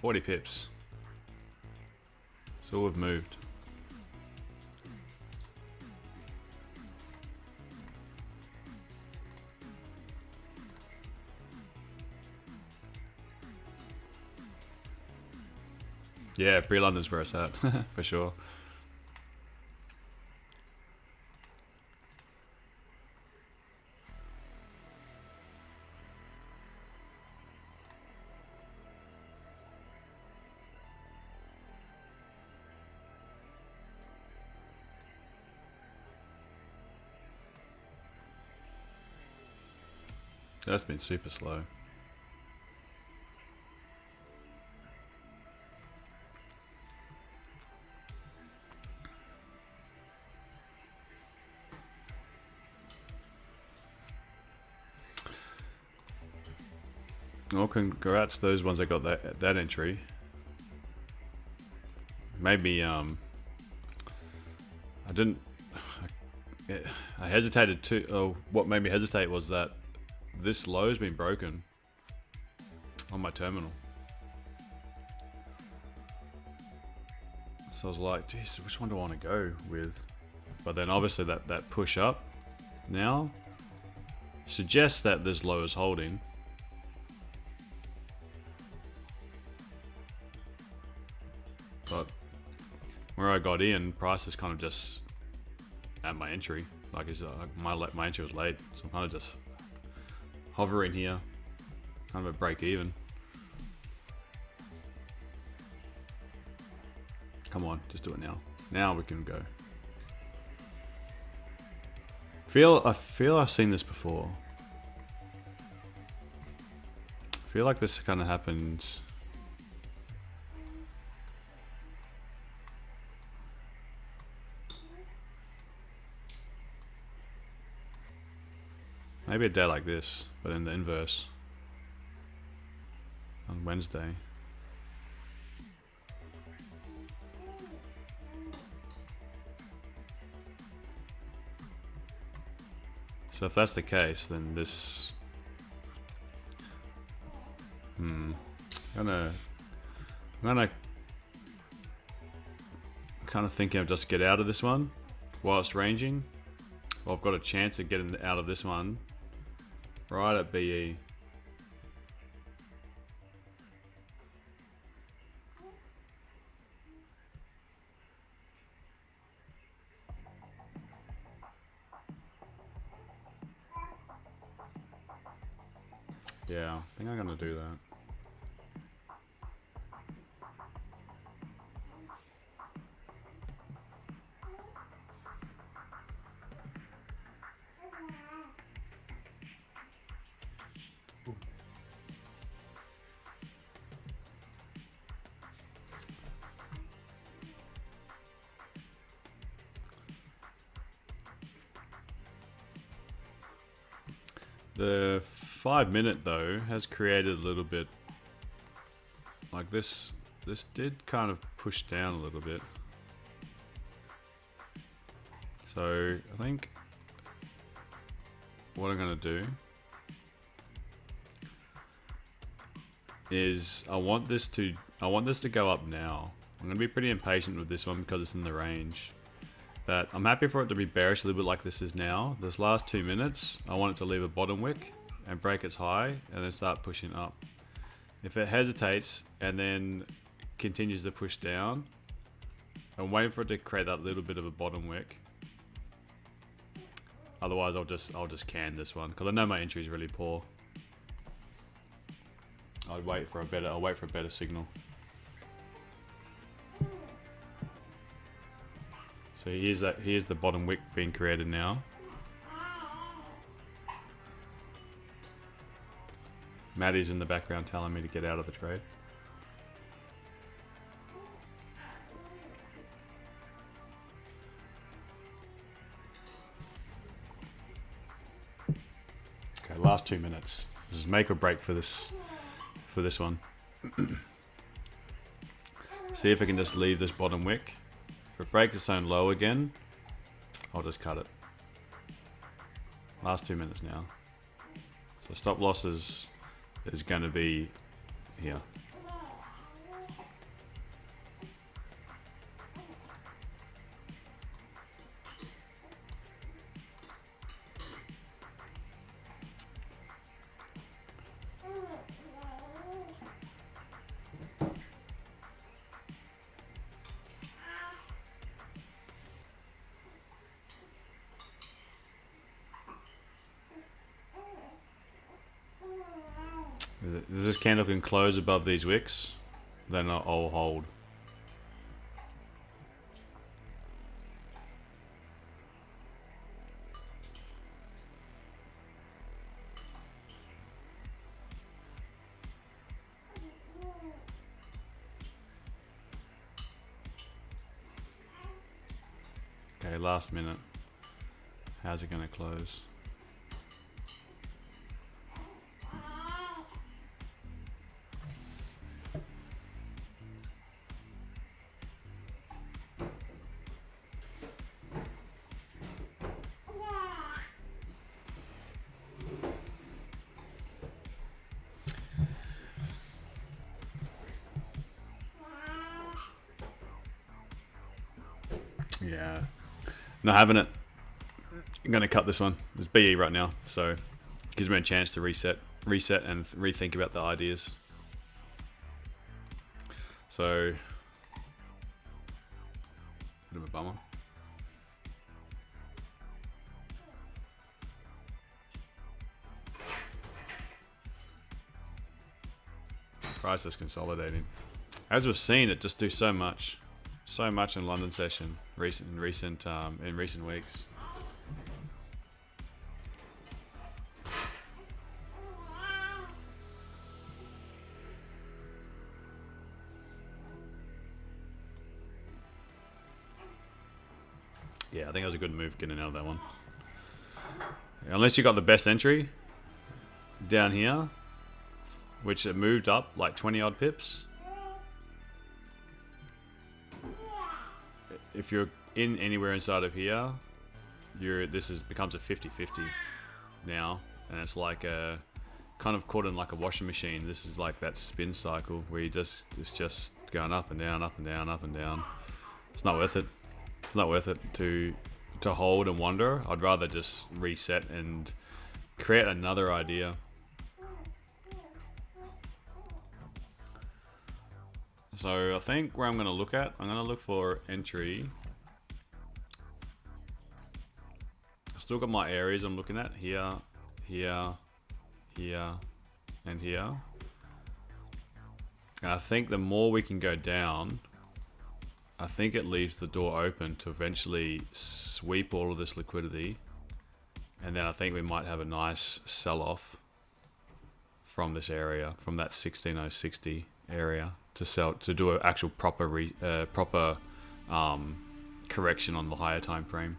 40 pips. So we've moved. Yeah, pre-London's where it's at, for sure. That's been super slow. Well, congrats to those ones that got that entry. Maybe I didn't. I hesitated to. Oh, what made me hesitate was that this low has been broken on my terminal. So I was like, geez, which one do I want to go with? But then obviously that push up now suggests that this low is holding. But where I got in, price is kind of just at my entry. Like it's my entry was late, so I'm kind of just hovering here, kind of a break even. Come on, just do it now. Now we can go. I feel I've seen this before. I feel like this kind of happened. Maybe a day like this, but in the inverse. On Wednesday. So if that's the case, then this... I'm gonna kind of thinking of just get out of this one while it's ranging. Well, I've got a chance of getting out of this one right at BE. Yeah, I think I'm gonna do that. The 5 minute though has created a little bit like this. This did kind of push down a little bit. So I think what I'm going to do is I want this to go up now. I'm going to be pretty impatient with this one because it's in the range. But I'm happy for it to be bearish a little bit like this is now. This last 2 minutes, I want it to leave a bottom wick and break its high and then start pushing up. If it hesitates and then continues to push down, I'm waiting for it to create that little bit of a bottom wick. Otherwise, I'll just can this one because I know my entry is really poor. I'll wait for a better signal. So here's the bottom wick being created now. Maddie's in the background telling me to get out of the trade. Okay, last 2 minutes. This is make or break for this one. See if I can just leave this bottom wick. If it breaks its own low again, I'll just cut it. Last 2 minutes now. So stop losses is going to be here. If this candle can close above these wicks, then I'll hold. Okay, last minute. How's it going to close? Yeah. Not having it. I'm going to cut this one. It's BE right now, so gives me a chance to reset and rethink about the ideas. So, bit of a bummer. Price is consolidating. As we've seen, it just do so much in London session in recent weeks. Yeah, I think it was a good move getting out of that one. Unless you got the best entry down here, which it moved up like 20 odd pips. If you're in anywhere inside of here, becomes a 50-50 now, and it's like a kind of caught in like a washing machine. This is like that spin cycle where it's just going up and down, up and down, up and down. It's not worth it. It's not worth it to hold and wonder. I'd rather just reset and create another idea. So I think where I'm going to look at, I'm going to look for entry. I've still got my areas I'm looking at here, here, here, and here. And I think the more we can go down, I think it leaves the door open to eventually sweep all of this liquidity. And then I think we might have a nice sell-off from this area, from that 16060 area, to do an actual proper correction on the higher time frame.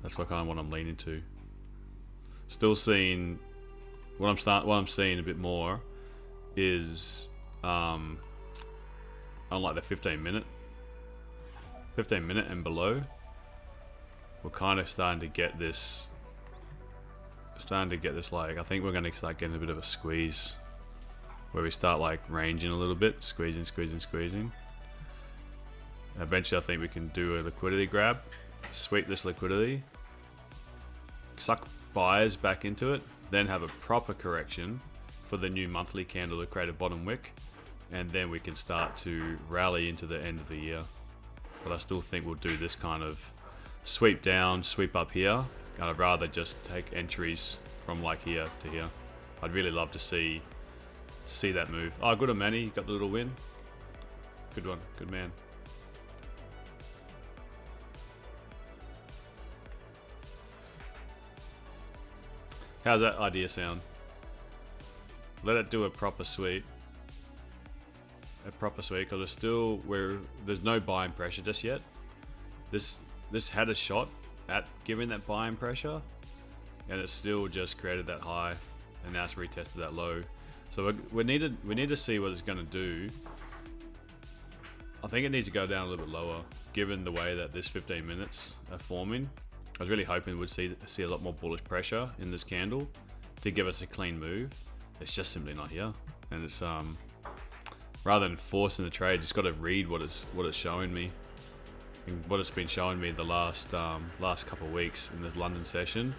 That's what I'm leaning to. Still seeing what I'm seeing a bit more is unlike the 15 minute and below, we're kind of starting to get this like, I think we're going to start getting a bit of a squeeze where we start like ranging a little bit, squeezing. Eventually I think we can do a liquidity grab, sweep this liquidity, suck buyers back into it, then have a proper correction for the new monthly candle to create a bottom wick, and then we can start to rally into the end of the year. But I still think we'll do this kind of sweep down, sweep up here, and I'd rather just take entries from like here to here. I'd really love to see that move. Oh, good on Manny, you got the little win. Good one, good man. How's that idea sound? Let it do a proper sweep. Because there's no buying pressure just yet. This had a shot at giving that buying pressure, and it still just created that high, and now it's retested that low. So we need to see what it's going to do. I think it needs to go down a little bit lower, given the way that this 15 minutes are forming. I was really hoping we'd see a lot more bullish pressure in this candle to give us a clean move. It's just simply not here, and it's rather than forcing the trade, just got to read what it's showing me. And what it's been showing me the last couple of weeks in this London session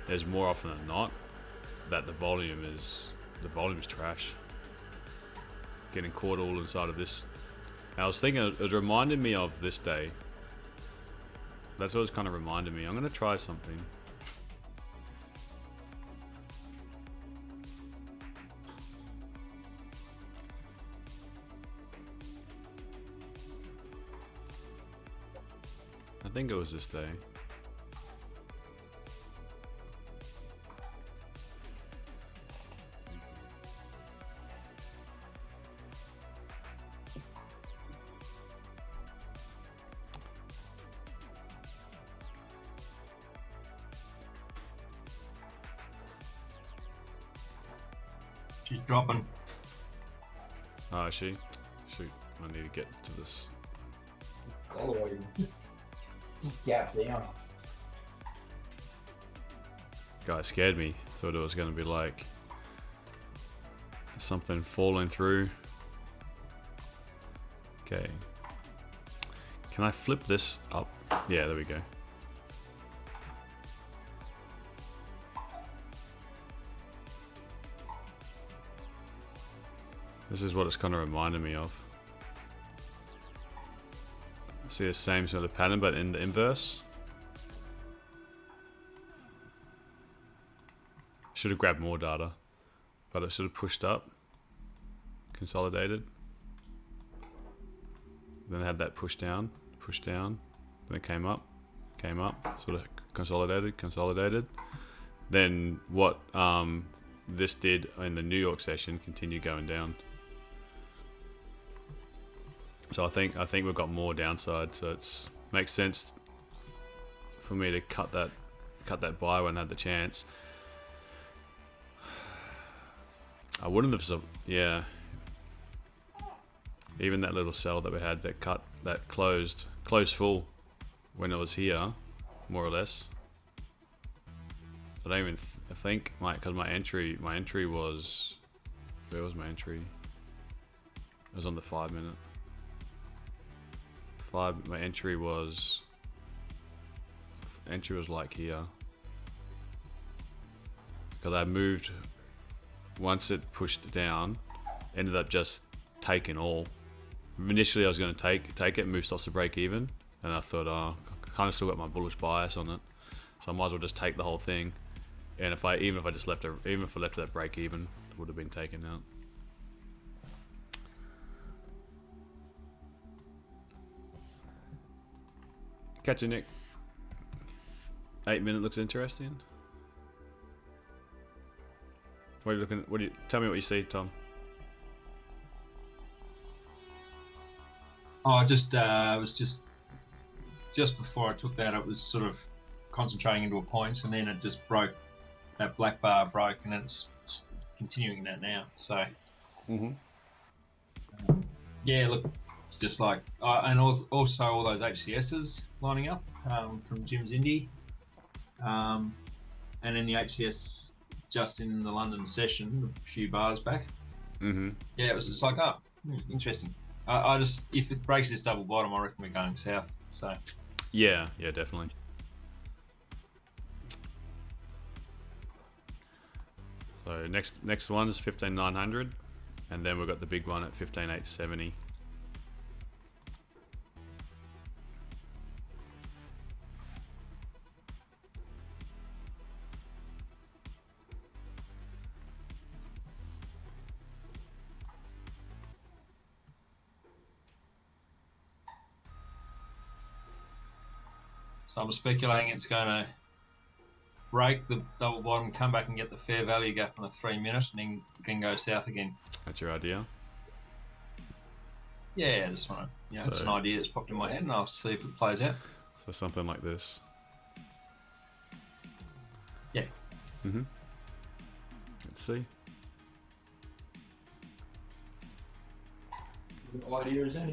is more often than not that the volume is trash. Getting caught all inside of this. And I was thinking it reminded me of this day. That's what it's kind of reminded me. I'm going to try something. I think it was this day. She's dropping. Oh, is she? Shoot, I need to get to this. All the way. Just gap down. Guy scared me. Thought it was going to be like something falling through. Okay. Can I flip this up? Yeah, there we go. This is what it's kind of reminded me of. See the same sort of pattern, but in the inverse. Should have grabbed more data, but it should have pushed up, consolidated. Then it had that push down, then it came up, sort of consolidated. Then what this did in the New York session continued going down. So I think we've got more downside. So it makes sense for me to cut that buy when I had the chance. I wouldn't have, yeah. Even that little sell that we had that closed full when it was here, more or less. I don't even think because my entry was, where was my entry? It was on the 5 minute. My entry was like here, because I moved once it pushed down, ended up just taking all. Initially I was going to take it, move stops to break even, and I thought, oh, I kind of still got my bullish bias on it, so I might as well just take the whole thing. And even if I left that break even, it would have been taken out. Catch you, Nick. 8 minute looks interesting. What are you looking? Tell me what you see, Tom? Oh, I was just before I took that, it was sort of concentrating into a point, and then it just broke. That black bar broke, and it's continuing that now. So, yeah, look, it's just like, and also all those HCSs lining up from Jim's Indy, and then the HCS just in the London session, a few bars back. Yeah, it was just like, interesting. I just, if it breaks this double bottom, I reckon we're going south. So, yeah, definitely. So next one is 15,900, and then we've got the big one at 15,870. So I'm speculating it's going to break the double bottom, come back and get the fair value gap on a 3 minute, and then can go south again. That's your idea? Yeah, that's right. Yeah, it's an idea that's popped in my head, and I'll see if it plays out. So something like this. Yeah. Let's see. What idea is that?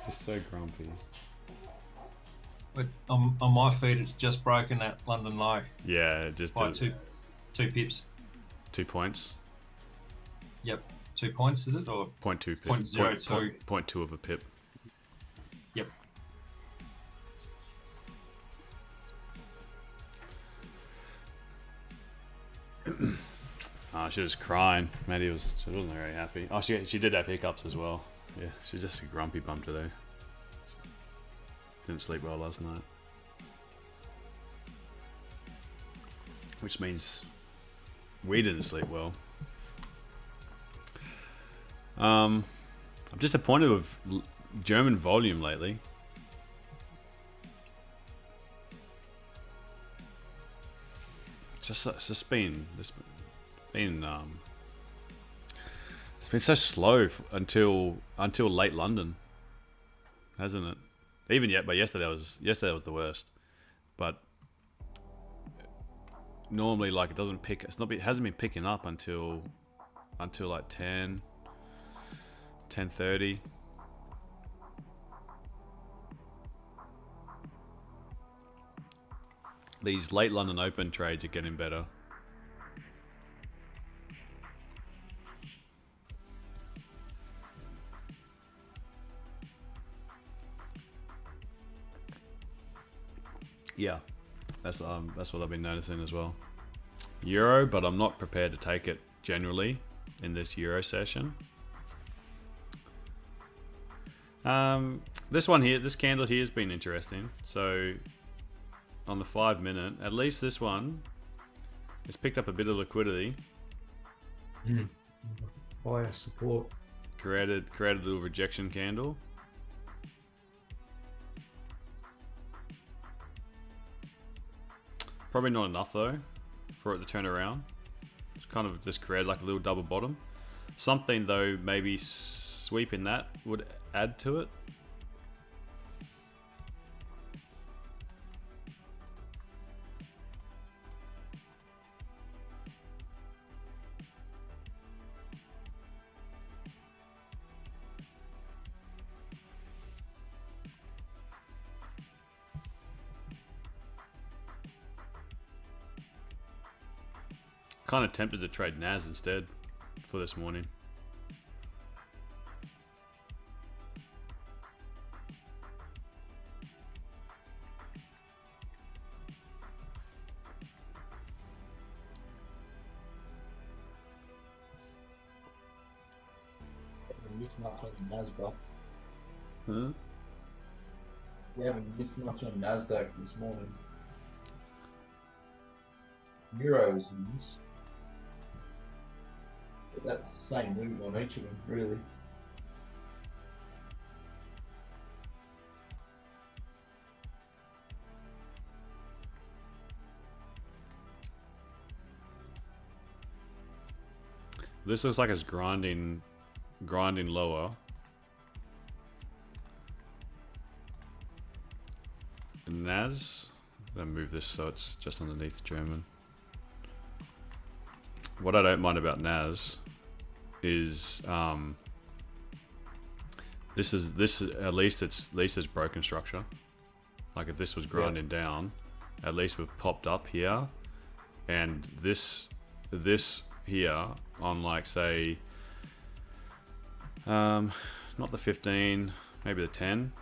Just so grumpy. But on my feed, it's just broken that London low. Yeah, just by two pips. 2 points. Yep, 2 points is it, or 0.2 pip? 0.02. 0.2 of a pip. Yep. She was crying. Maddie she wasn't very happy. Oh, she did have hiccups as well. Yeah, she's just a grumpy bum today. Didn't sleep well last night. Which means we didn't sleep well. I'm disappointed with German volume lately. it's just been it's been so slow until late London, hasn't it? Even yet, but yesterday was the worst. But normally, like, it hasn't been picking up until like 10:30. These late London Open trades are getting better. Yeah, that's what I've been noticing as well. Euro, but I'm not prepared to take it generally in this Euro session. This one here, this candle here has been interesting. So on the 5 minute, at least this one has picked up a bit of liquidity. Higher support. Created a little rejection candle. Probably not enough though for it to turn around. It's kind of just created like a little double bottom. Something though, maybe sweeping that would add to it. Kind of tempted to trade NAS instead for this morning. Mismatch on NAS, bro. Hmm? We haven't missed much on NASDAQ this morning. Euros in this. But that's the same move on each of them, really. This looks like it's grinding lower. NAS, I'm gonna move this so it's just underneath German. What I don't mind about NAS is this is at least it's broken structure. Like if this was grinding down, at least we've popped up here, and this here on, like, say not the 15, maybe the 10.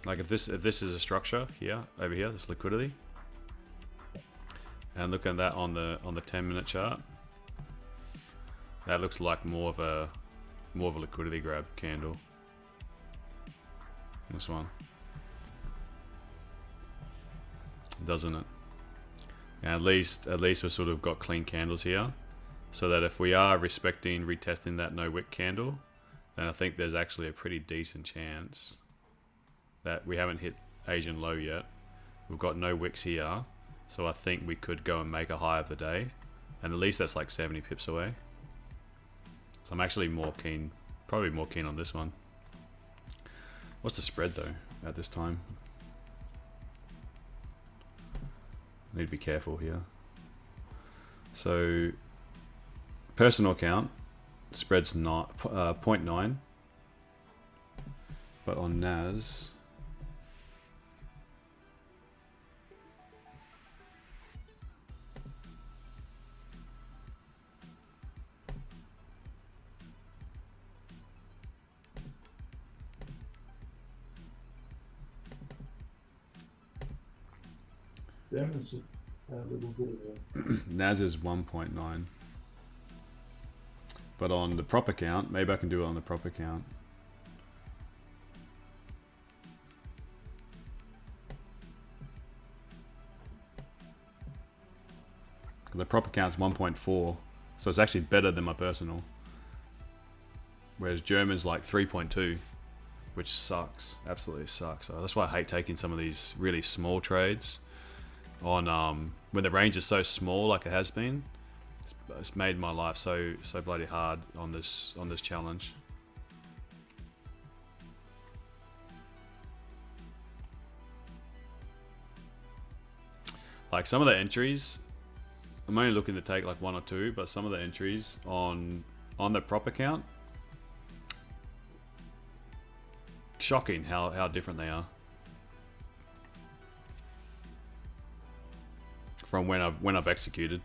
Like if this is a structure here, over here, this liquidity, and look at that on the 10-minute chart, that looks like more of a liquidity grab candle. This one, doesn't it? And at least we've sort of got clean candles here, so that if we are retesting that no wick candle, then I think there's actually a pretty decent chance that we haven't hit Asian low yet. We've got no wicks here, so I think we could go and make a high of the day, and at least that's like 70 pips away. So I'm actually probably more keen on this one. What's the spread though at this time? Need to be careful here. So personal account spread's not 0.9, but on NAS German's a little bit of a... NAS is 1.9. But on the prop account, maybe I can do it on the prop account. The prop account's 1.4, so it's actually better than my personal. Whereas German's like 3.2, which sucks, absolutely sucks. So that's why I hate taking some of these really small trades, on when the range is so small like it has been. It's made my life so bloody hard on this challenge. Like some of the entries, I'm only looking to take like 1 or 2, but some of the entries on the prop account, shocking how different they are from when I've executed.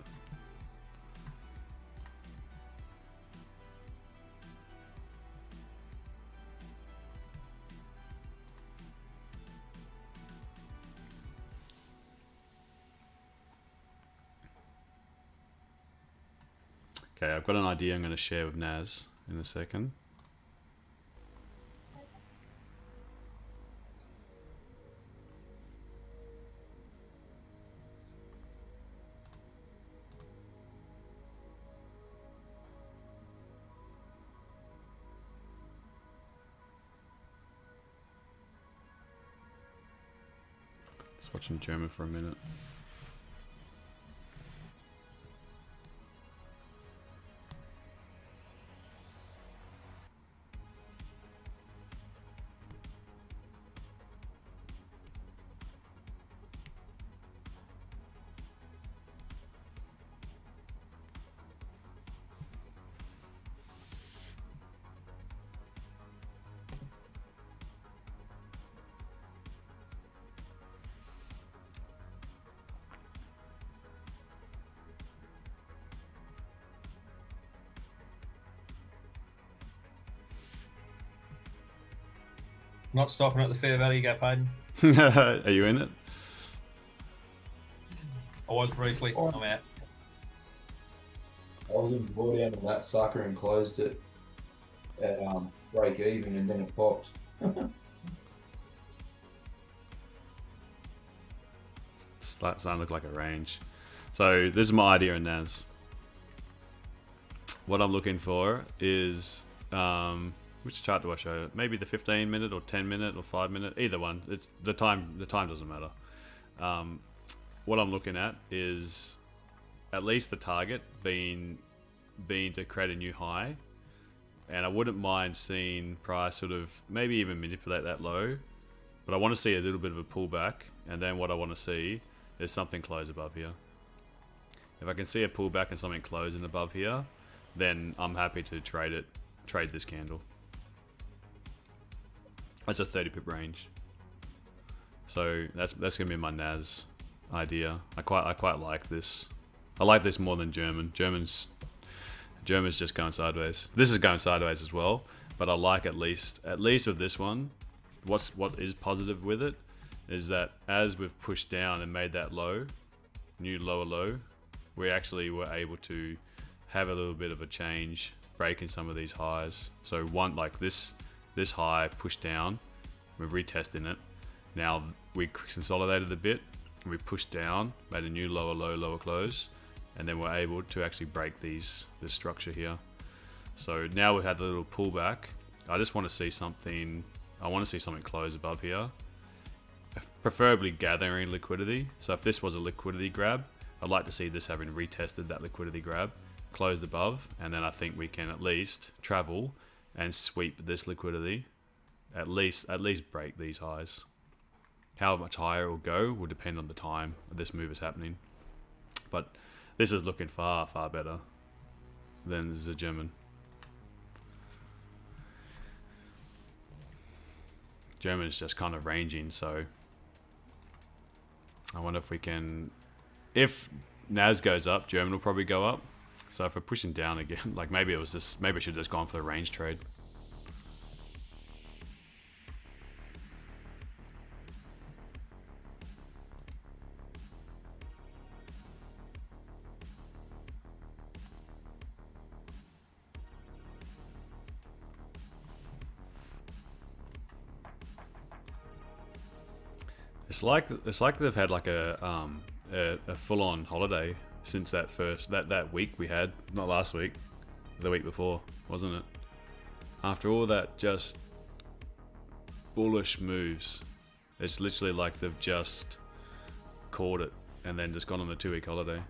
Okay, I've got an idea I'm going to share with Naz in a second. Just watching German for a minute. Not stopping at the fair value gap, Hayden. Are you in it? I was briefly. I'm out. I was in the bought out of that sucker and closed it at break even, and then it popped. Starting to look like a range. So this is my idea in Naz. What I'm looking for is which chart do I show? Maybe the 15-minute or 10-minute or 5-minute, either one. It's the time. The time doesn't matter. What I'm looking at is at least the target being to create a new high, and I wouldn't mind seeing price sort of maybe even manipulate that low, but I want to see a little bit of a pullback, and then what I want to see is something close above here. If I can see a pullback and something closing above here, then I'm happy to trade this candle. That's a 30 pip range. So that's gonna be my Naz idea. I quite like this. I like this more than German. German's just going sideways. This is going sideways as well, but I like at least with this one, what is positive with it is that as we've pushed down and made that low, new lower low, we actually were able to have a little bit of a change, breaking some of these highs. So one like this high pushed down, we're retesting it. Now we consolidated a bit, and we pushed down, made a new lower low, lower close, and then we're able to actually break this structure here. So now we've had a little pullback. I just want to see something. I want to see something close above here, preferably gathering liquidity. So if this was a liquidity grab, I'd like to see this having retested that liquidity grab, closed above, and then I think we can at least travel and sweep this liquidity, at least break these highs. How much higher it will go will depend on the time this move is happening, but this is looking far better than the German. German is just kind of ranging, so I wonder if we can, if Naz goes up, German will probably go up. So if we're pushing down again, like maybe I should have just gone for the range trade. It's like they've had like a full-on holiday since that week we had, not last week, the week before, wasn't it? After all that just bullish moves, it's literally like they've just caught it and then just gone on a 2-week holiday.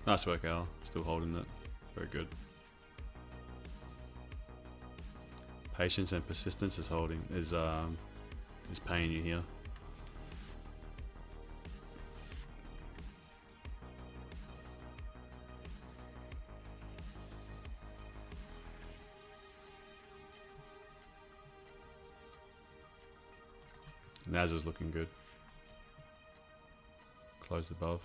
Nice work, Al. Still holding it. Very good. Patience and persistence is paying you here. Naz is looking good. Closed above.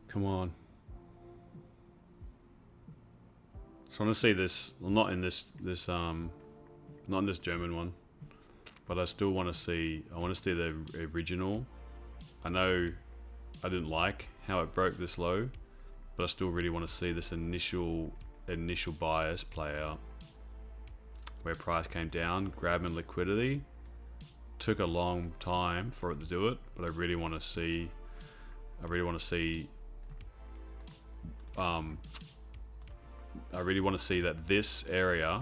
Come on. So I want to see this. Well, not in this not in this German one, but I still want to see. I want to see the original. I know I didn't like how it broke this low, but I still really want to see this initial bias play out, where price came down, grabbing liquidity. Took a long time for it to do it, but I really want to see I really want to see that this area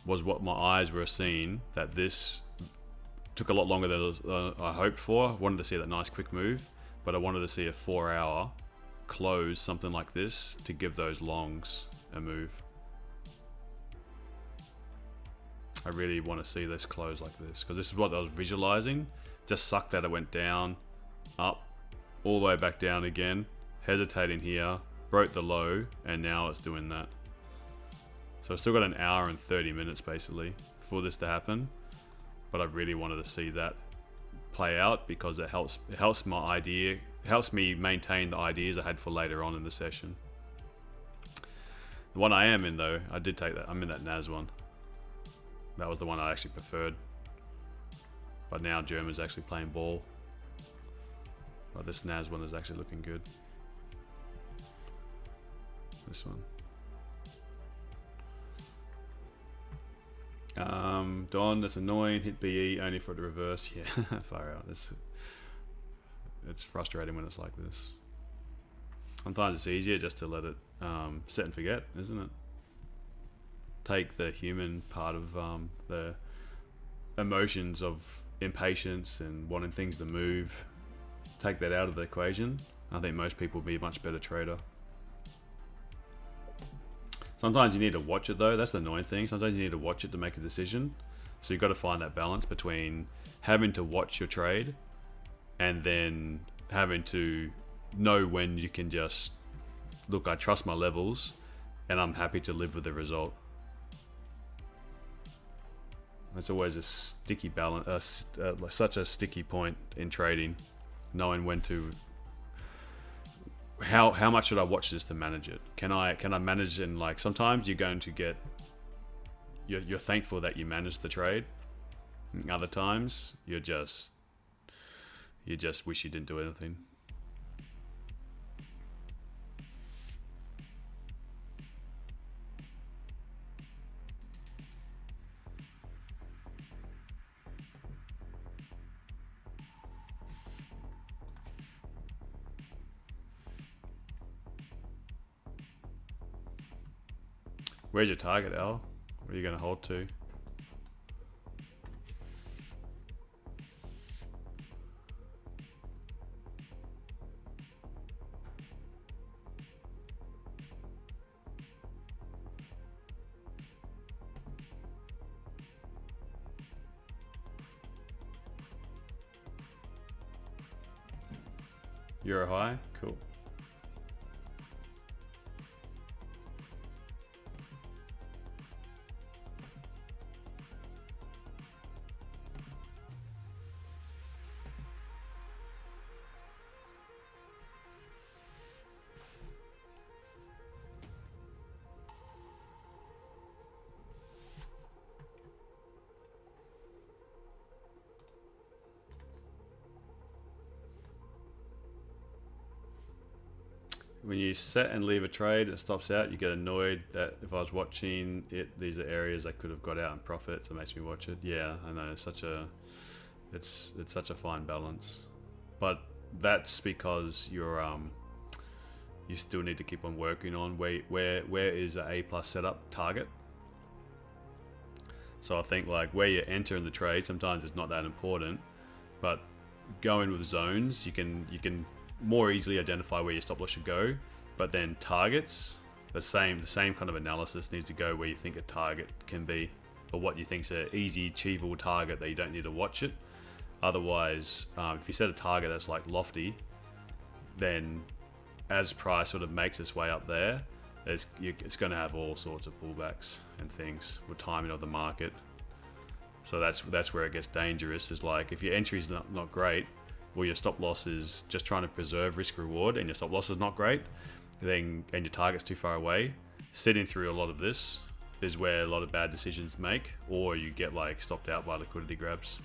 was what my eyes were seeing, that this took a lot longer than I hoped for. I wanted to see that nice quick move, but I wanted to see a 4-hour close, something like this, to give those longs a move. I really want to see this close like this, because this is what I was visualizing. Just sucked that it went down, up, all the way back down again, hesitating here, broke the low, and now it's doing that. So I've still got an hour and 30 minutes basically for this to happen, but I really wanted to see that play out because it helps my idea, it helps me maintain the ideas I had for later on in the session. The one I am in though, I did take that, I'm in that NAS one. That was the one I actually preferred. But now German's actually playing ball. But this NAS one is actually looking good. This one. Don, that's annoying. Hit BE only for it to reverse. Yeah, far out. It's frustrating when it's like this. Sometimes it's easier just to let it set and forget, isn't it? Take the human part of the emotions of impatience and wanting things to move, take that out of the equation. I think most people would be a much better trader. Sometimes you need to watch it though, that's the annoying thing. Sometimes you need to watch it to make a decision. So you've got to find that balance between having to watch your trade and then having to know when you can just, look, I trust my levels and I'm happy to live with the result. It's always a sticky balance, such a sticky point in trading, knowing when to, how much should I watch this to manage it? Can I manage? And like sometimes you're going to get, you're thankful that you managed the trade. Other times you just wish you didn't do anything. Where's your target, Al? Where are you going to hold to? Euro high? Cool. When you set and leave a trade, it stops out. You get annoyed that if I was watching it, these are areas I could have got out in profit, so it makes me watch it. Yeah, I know. It's such a fine balance, but that's because you're you still need to keep on working on where is an A+ setup target. So I think like where you enter in the trade, sometimes it's not that important, but going with zones, you can more easily identify where your stop loss should go. But then targets, the same kind of analysis needs to go where you think a target can be, or what you think is an easy achievable target that you don't need to watch it. Otherwise, if you set a target that's like lofty, then as price sort of makes its way up there, it's going to have all sorts of pullbacks and things with timing of the market. So that's where it gets dangerous, is like if your entry is not great, or your stop loss is just trying to preserve risk reward and your stop loss is not great, then and your target's too far away, sitting through a lot of this is where a lot of bad decisions make, or you get like stopped out by liquidity grabs.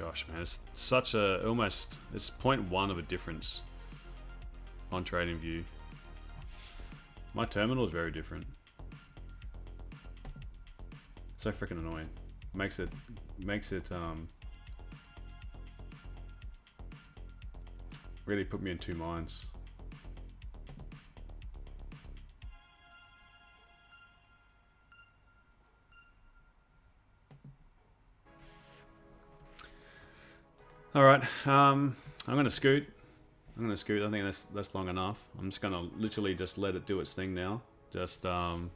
Gosh, man, it's such a almost it's 0.1 of a difference on TradingView. My terminal is very different. So freaking annoying. Makes it really put me in two minds. All right, I'm gonna scoot. I think that's long enough. I'm just gonna literally just let it do its thing now. Just I'm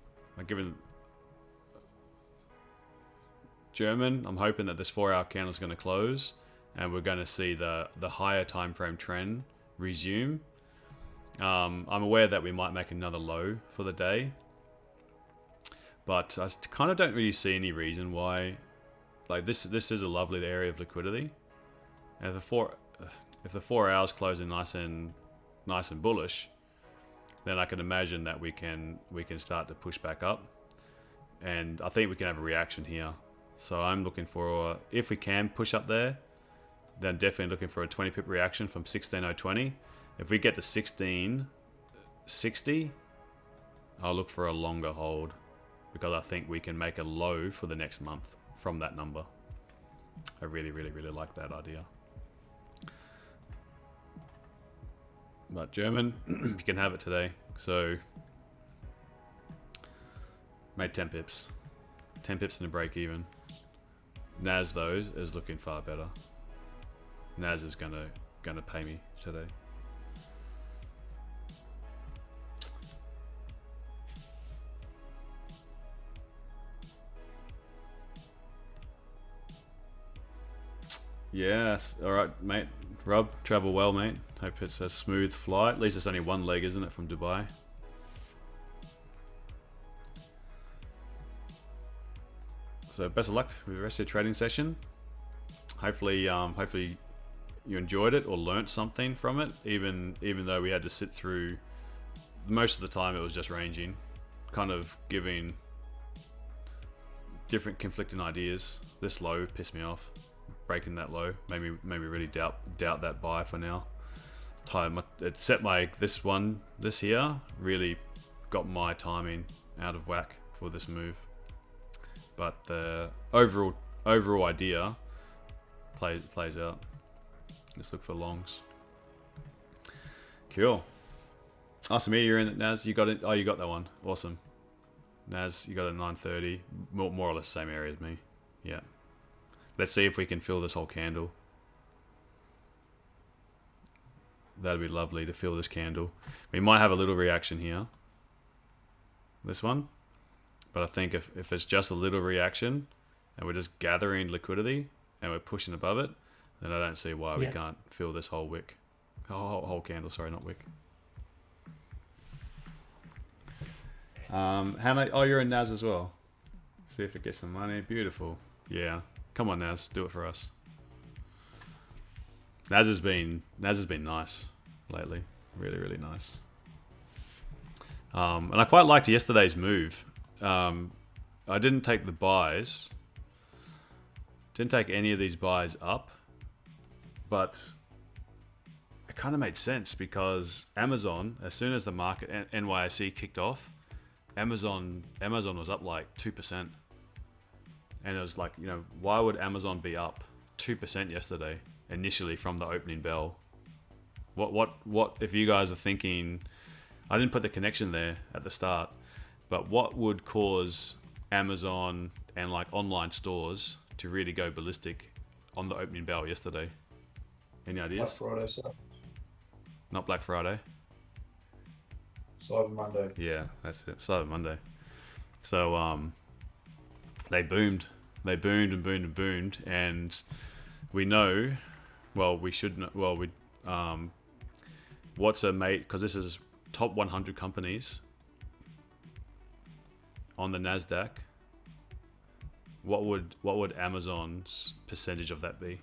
giving German. I'm hoping that this 4-hour candle is gonna close, and we're gonna see the higher time frame trend resume. I'm aware that we might make another low for the day, but I kind of don't really see any reason why. Like this is a lovely area of liquidity. And if the 4 hours closing nice and bullish, then I can imagine that we can start to push back up, and I think we can have a reaction here. So I'm looking for, if we can push up there, then definitely looking for a 20 pip reaction from 16.020. If we get to 16.60, I'll look for a longer hold, because I think we can make a low for the next month from that number. I really like that idea. But German, you can have it today. So made 10 pips. 10 pips in a break even. Nas though is looking far better. Nas is gonna pay me today. Yes, alright mate. Rob, travel well mate. Hope it's a smooth flight. At least it's only one leg, isn't it, from Dubai? So best of luck with the rest of your trading session. Hopefully hopefully you enjoyed it or learnt something from it, even though we had to sit through, most of the time it was just ranging, kind of giving different conflicting ideas. This low pissed me off. Breaking that low made me really doubt that buy for now. It set this here really got my timing out of whack for this move, but the overall idea plays out. Let's look for longs. Cool. Awesome. You're in it, Naz. You got it. Oh, you got that one. Awesome. Naz, you got it at 9:30. More or less same area as me. Yeah. Let's see if we can fill this whole candle. That'd be lovely to fill this candle. We might have a little reaction here. This one. But I think if it's just a little reaction and we're just gathering liquidity and we're pushing above it, then I don't see why we can't fill this whole wick. Whole candle, sorry, not wick. How many? Oh, you're in Naz as well. See if it gets some money. Beautiful. Yeah. Come on, Naz, do it for us. Naz has been nice lately, really nice. And I quite liked yesterday's move. I didn't take the buys, didn't take any of these buys up, but it kind of made sense because Amazon, as soon as the market NYSE kicked off, Amazon was up like 2%. And it was like, you know, why would Amazon be up 2% yesterday initially from the opening bell? What if you guys are thinking, I didn't put the connection there at the start, but what would cause Amazon and like online stores to really go ballistic on the opening bell yesterday? Any ideas? Black Friday, sir. Not Black Friday. Cyber Monday. Yeah, that's it. Cyber Monday. So they boomed, and we know, well, we should know, well, we what's a mate, because this is top 100 companies on the Nasdaq. What would Amazon's percentage of that be,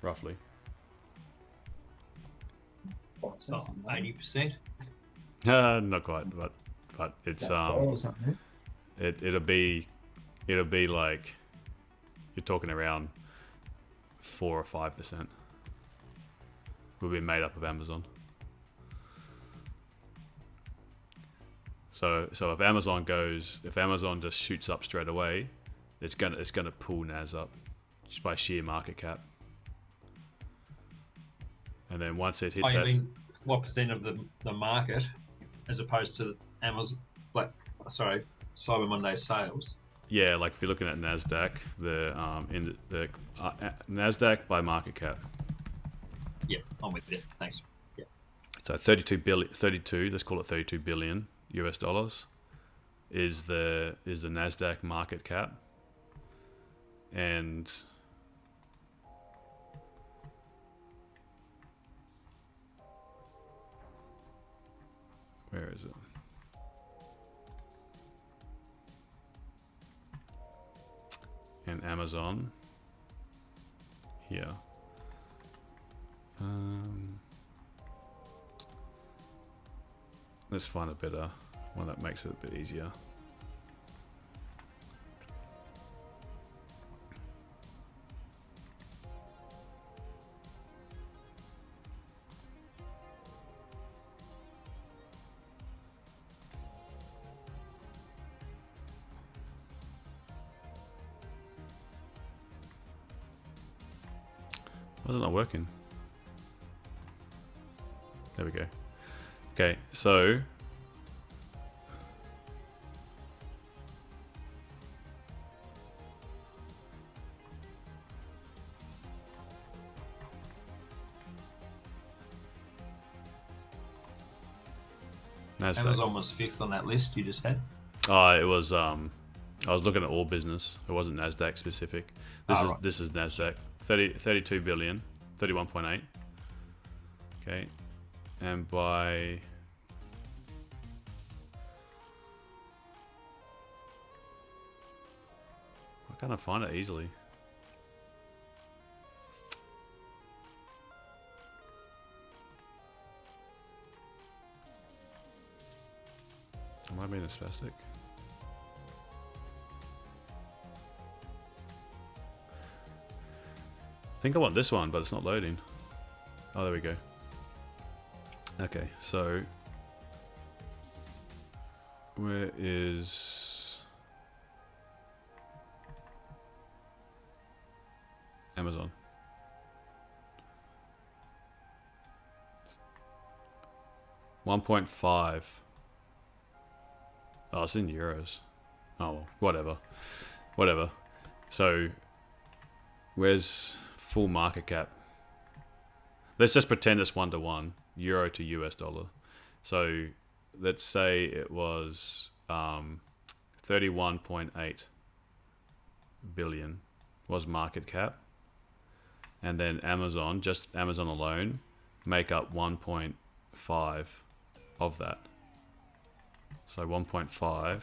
roughly? 80%. Not quite, but it's it'll be like, you're talking around 4 or 5% will be made up of Amazon. So if Amazon just shoots up straight away, it's gonna pull NAS up just by sheer market cap. And then once it hit Oh, you that, mean what percent of the market, as opposed to Amazon, Cyber Monday sales? yeah, like if you're looking at Nasdaq, the Nasdaq by market cap. Yeah, I'm with you. Thanks. Yeah. So 32, let's call it 32 billion US dollars is the Nasdaq market cap, and where is it? And Amazon here. Let's find a better one that makes it a bit easier. Why is it not working? There we go. Okay, so Nasdaq. Amazon was 5th on that list you just had. It was I was looking at all business. It wasn't Nasdaq specific. This is Nasdaq. 32 billion, 31.8. Okay. And by why can't I find it easily? Am I being a spastic? I think I want this one, but it's not loading. Oh, there we go. Okay, so where is Amazon? $1.5. Oh, it's in euros. Oh, well, whatever. So where's full market cap? Let's just pretend it's 1-to-1, euro to US dollar. So let's say it was 31.8 billion was market cap, and then Amazon, just Amazon alone, make up 1.5 of that. So 1.5.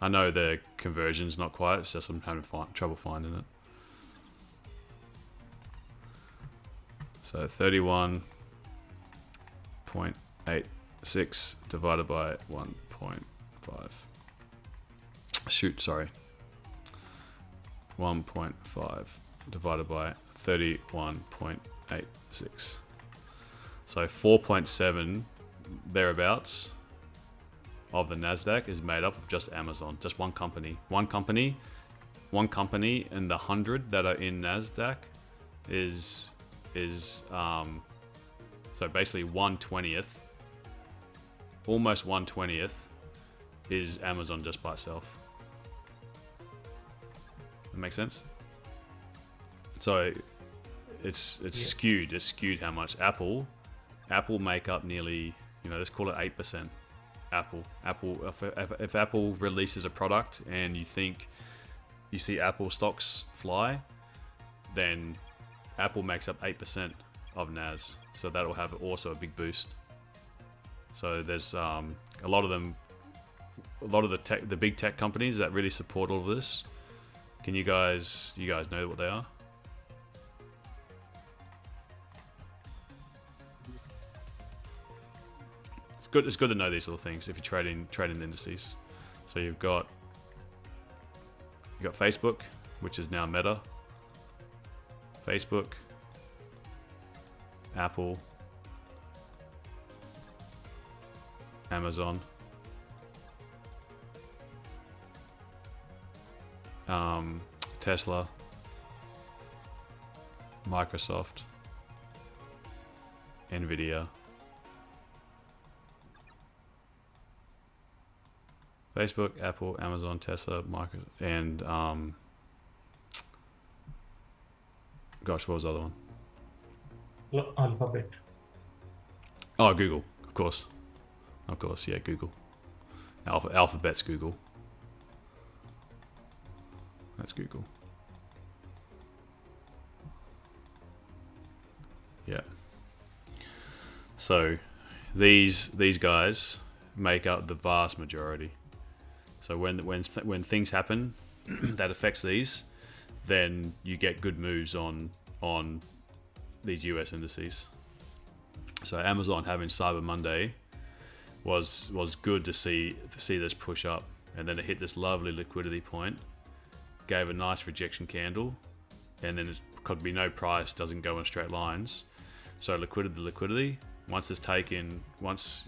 I know the conversion's not quite, it's just I'm having trouble finding it. So 31.86 divided by 1.5. Shoot, sorry. 1.5 divided by 31.86. So 4.7 thereabouts of the Nasdaq is made up of just Amazon, just one company. One company in the 100 that are in Nasdaq is so basically 1/20th, almost 1/20th is Amazon just by itself. That makes sense? So it's skewed. It's skewed how much Apple make up nearly, let's call it 8%. Apple, if Apple releases a product and you see Apple stocks fly, then Apple makes up 8% of NAS, so that'll have also a big boost. So there's a lot of the big tech companies that really support all of this. Can you guys know what they are? It's good to know these little things if you're trading indices. So you've got You got Facebook, which is now Meta. Facebook, Apple, Amazon, Tesla, Microsoft, Nvidia, Facebook, Apple, Amazon, Tesla, Microsoft, and gosh, what was the other one? Alphabet. Oh, Google, of course, yeah, Google. Alphabet's Google. That's Google. Yeah. So these guys make up the vast majority. So when things happen that affects these, then you get good moves on these US indices. So Amazon having Cyber Monday was good to see this push up, and then it hit this lovely liquidity point, gave a nice rejection candle, and then it could be no price, doesn't go in straight lines. So liquidity once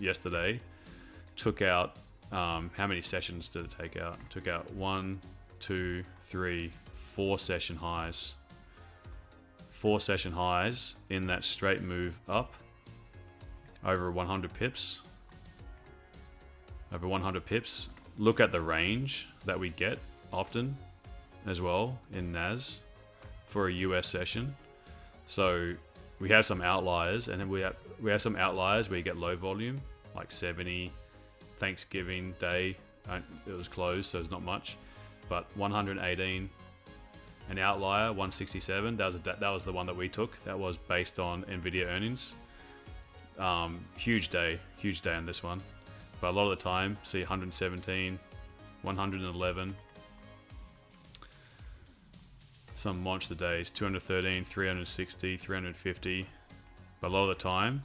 yesterday took out how many sessions did it take out? It took out 1, 2, 3, 4 session highs. 4 session highs in that straight move up over 100 pips. Over 100 pips. Look at the range that we get often as well in NAS for a US session. So we have some outliers, and then we have some outliers where you get low volume, like 70 Thanksgiving Day. It was closed, so it's not much. But 118, an outlier, 167. That was the one that we took. That was based on Nvidia earnings. Huge day on this one. But a lot of the time, see 117, 111. Some monster days, 213, 360, 350. But a lot of the time,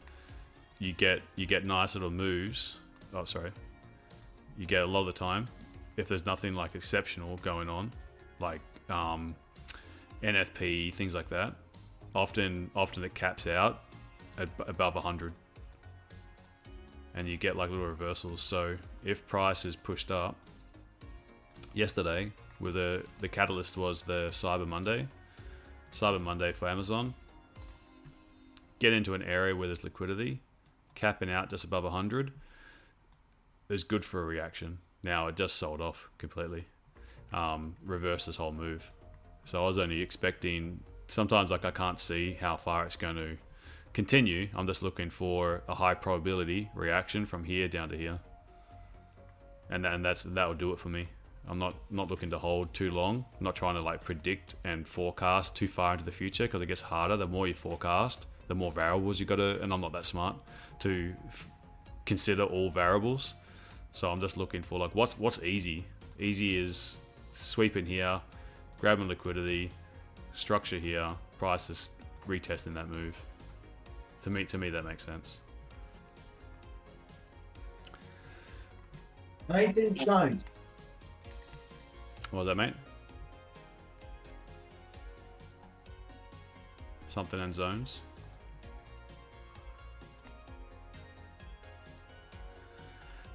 you get nice little moves. Oh, sorry. You get a lot of the time, if there's nothing like exceptional going on, like NFP, things like that, often it caps out at above 100. And you get like little reversals. So if price is pushed up, yesterday, with the catalyst was the Cyber Monday for Amazon. Get into an area where there's liquidity, capping out just above 100 is good for a reaction. Now it just sold off completely, reversed this whole move. So I was only expecting, sometimes like I can't see how far it's going to continue. I'm just looking for a high probability reaction from here down to here, and that will do it for me. I'm not looking to hold too long. I'm not trying to like predict and forecast too far into the future, because it gets harder. The more you forecast, the more variables you got to, and I'm not that smart to consider all variables. So I'm just looking for like what's easy. Easy is sweeping here, grabbing liquidity, structure here, price is retesting that move. To me that makes sense. Don't. What was that, mate? Something in zones.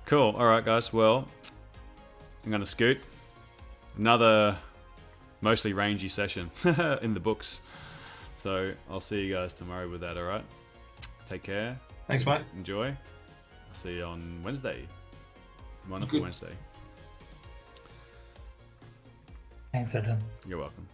Cool. All right, guys. Well, I'm going to scoot. Another mostly rangy session in the books. So I'll see you guys tomorrow with that, all right? Take care. Thanks, mate. Enjoy. I'll see you on Wednesday. Wonderful Good. Wednesday. Thanks, Adam. You're welcome.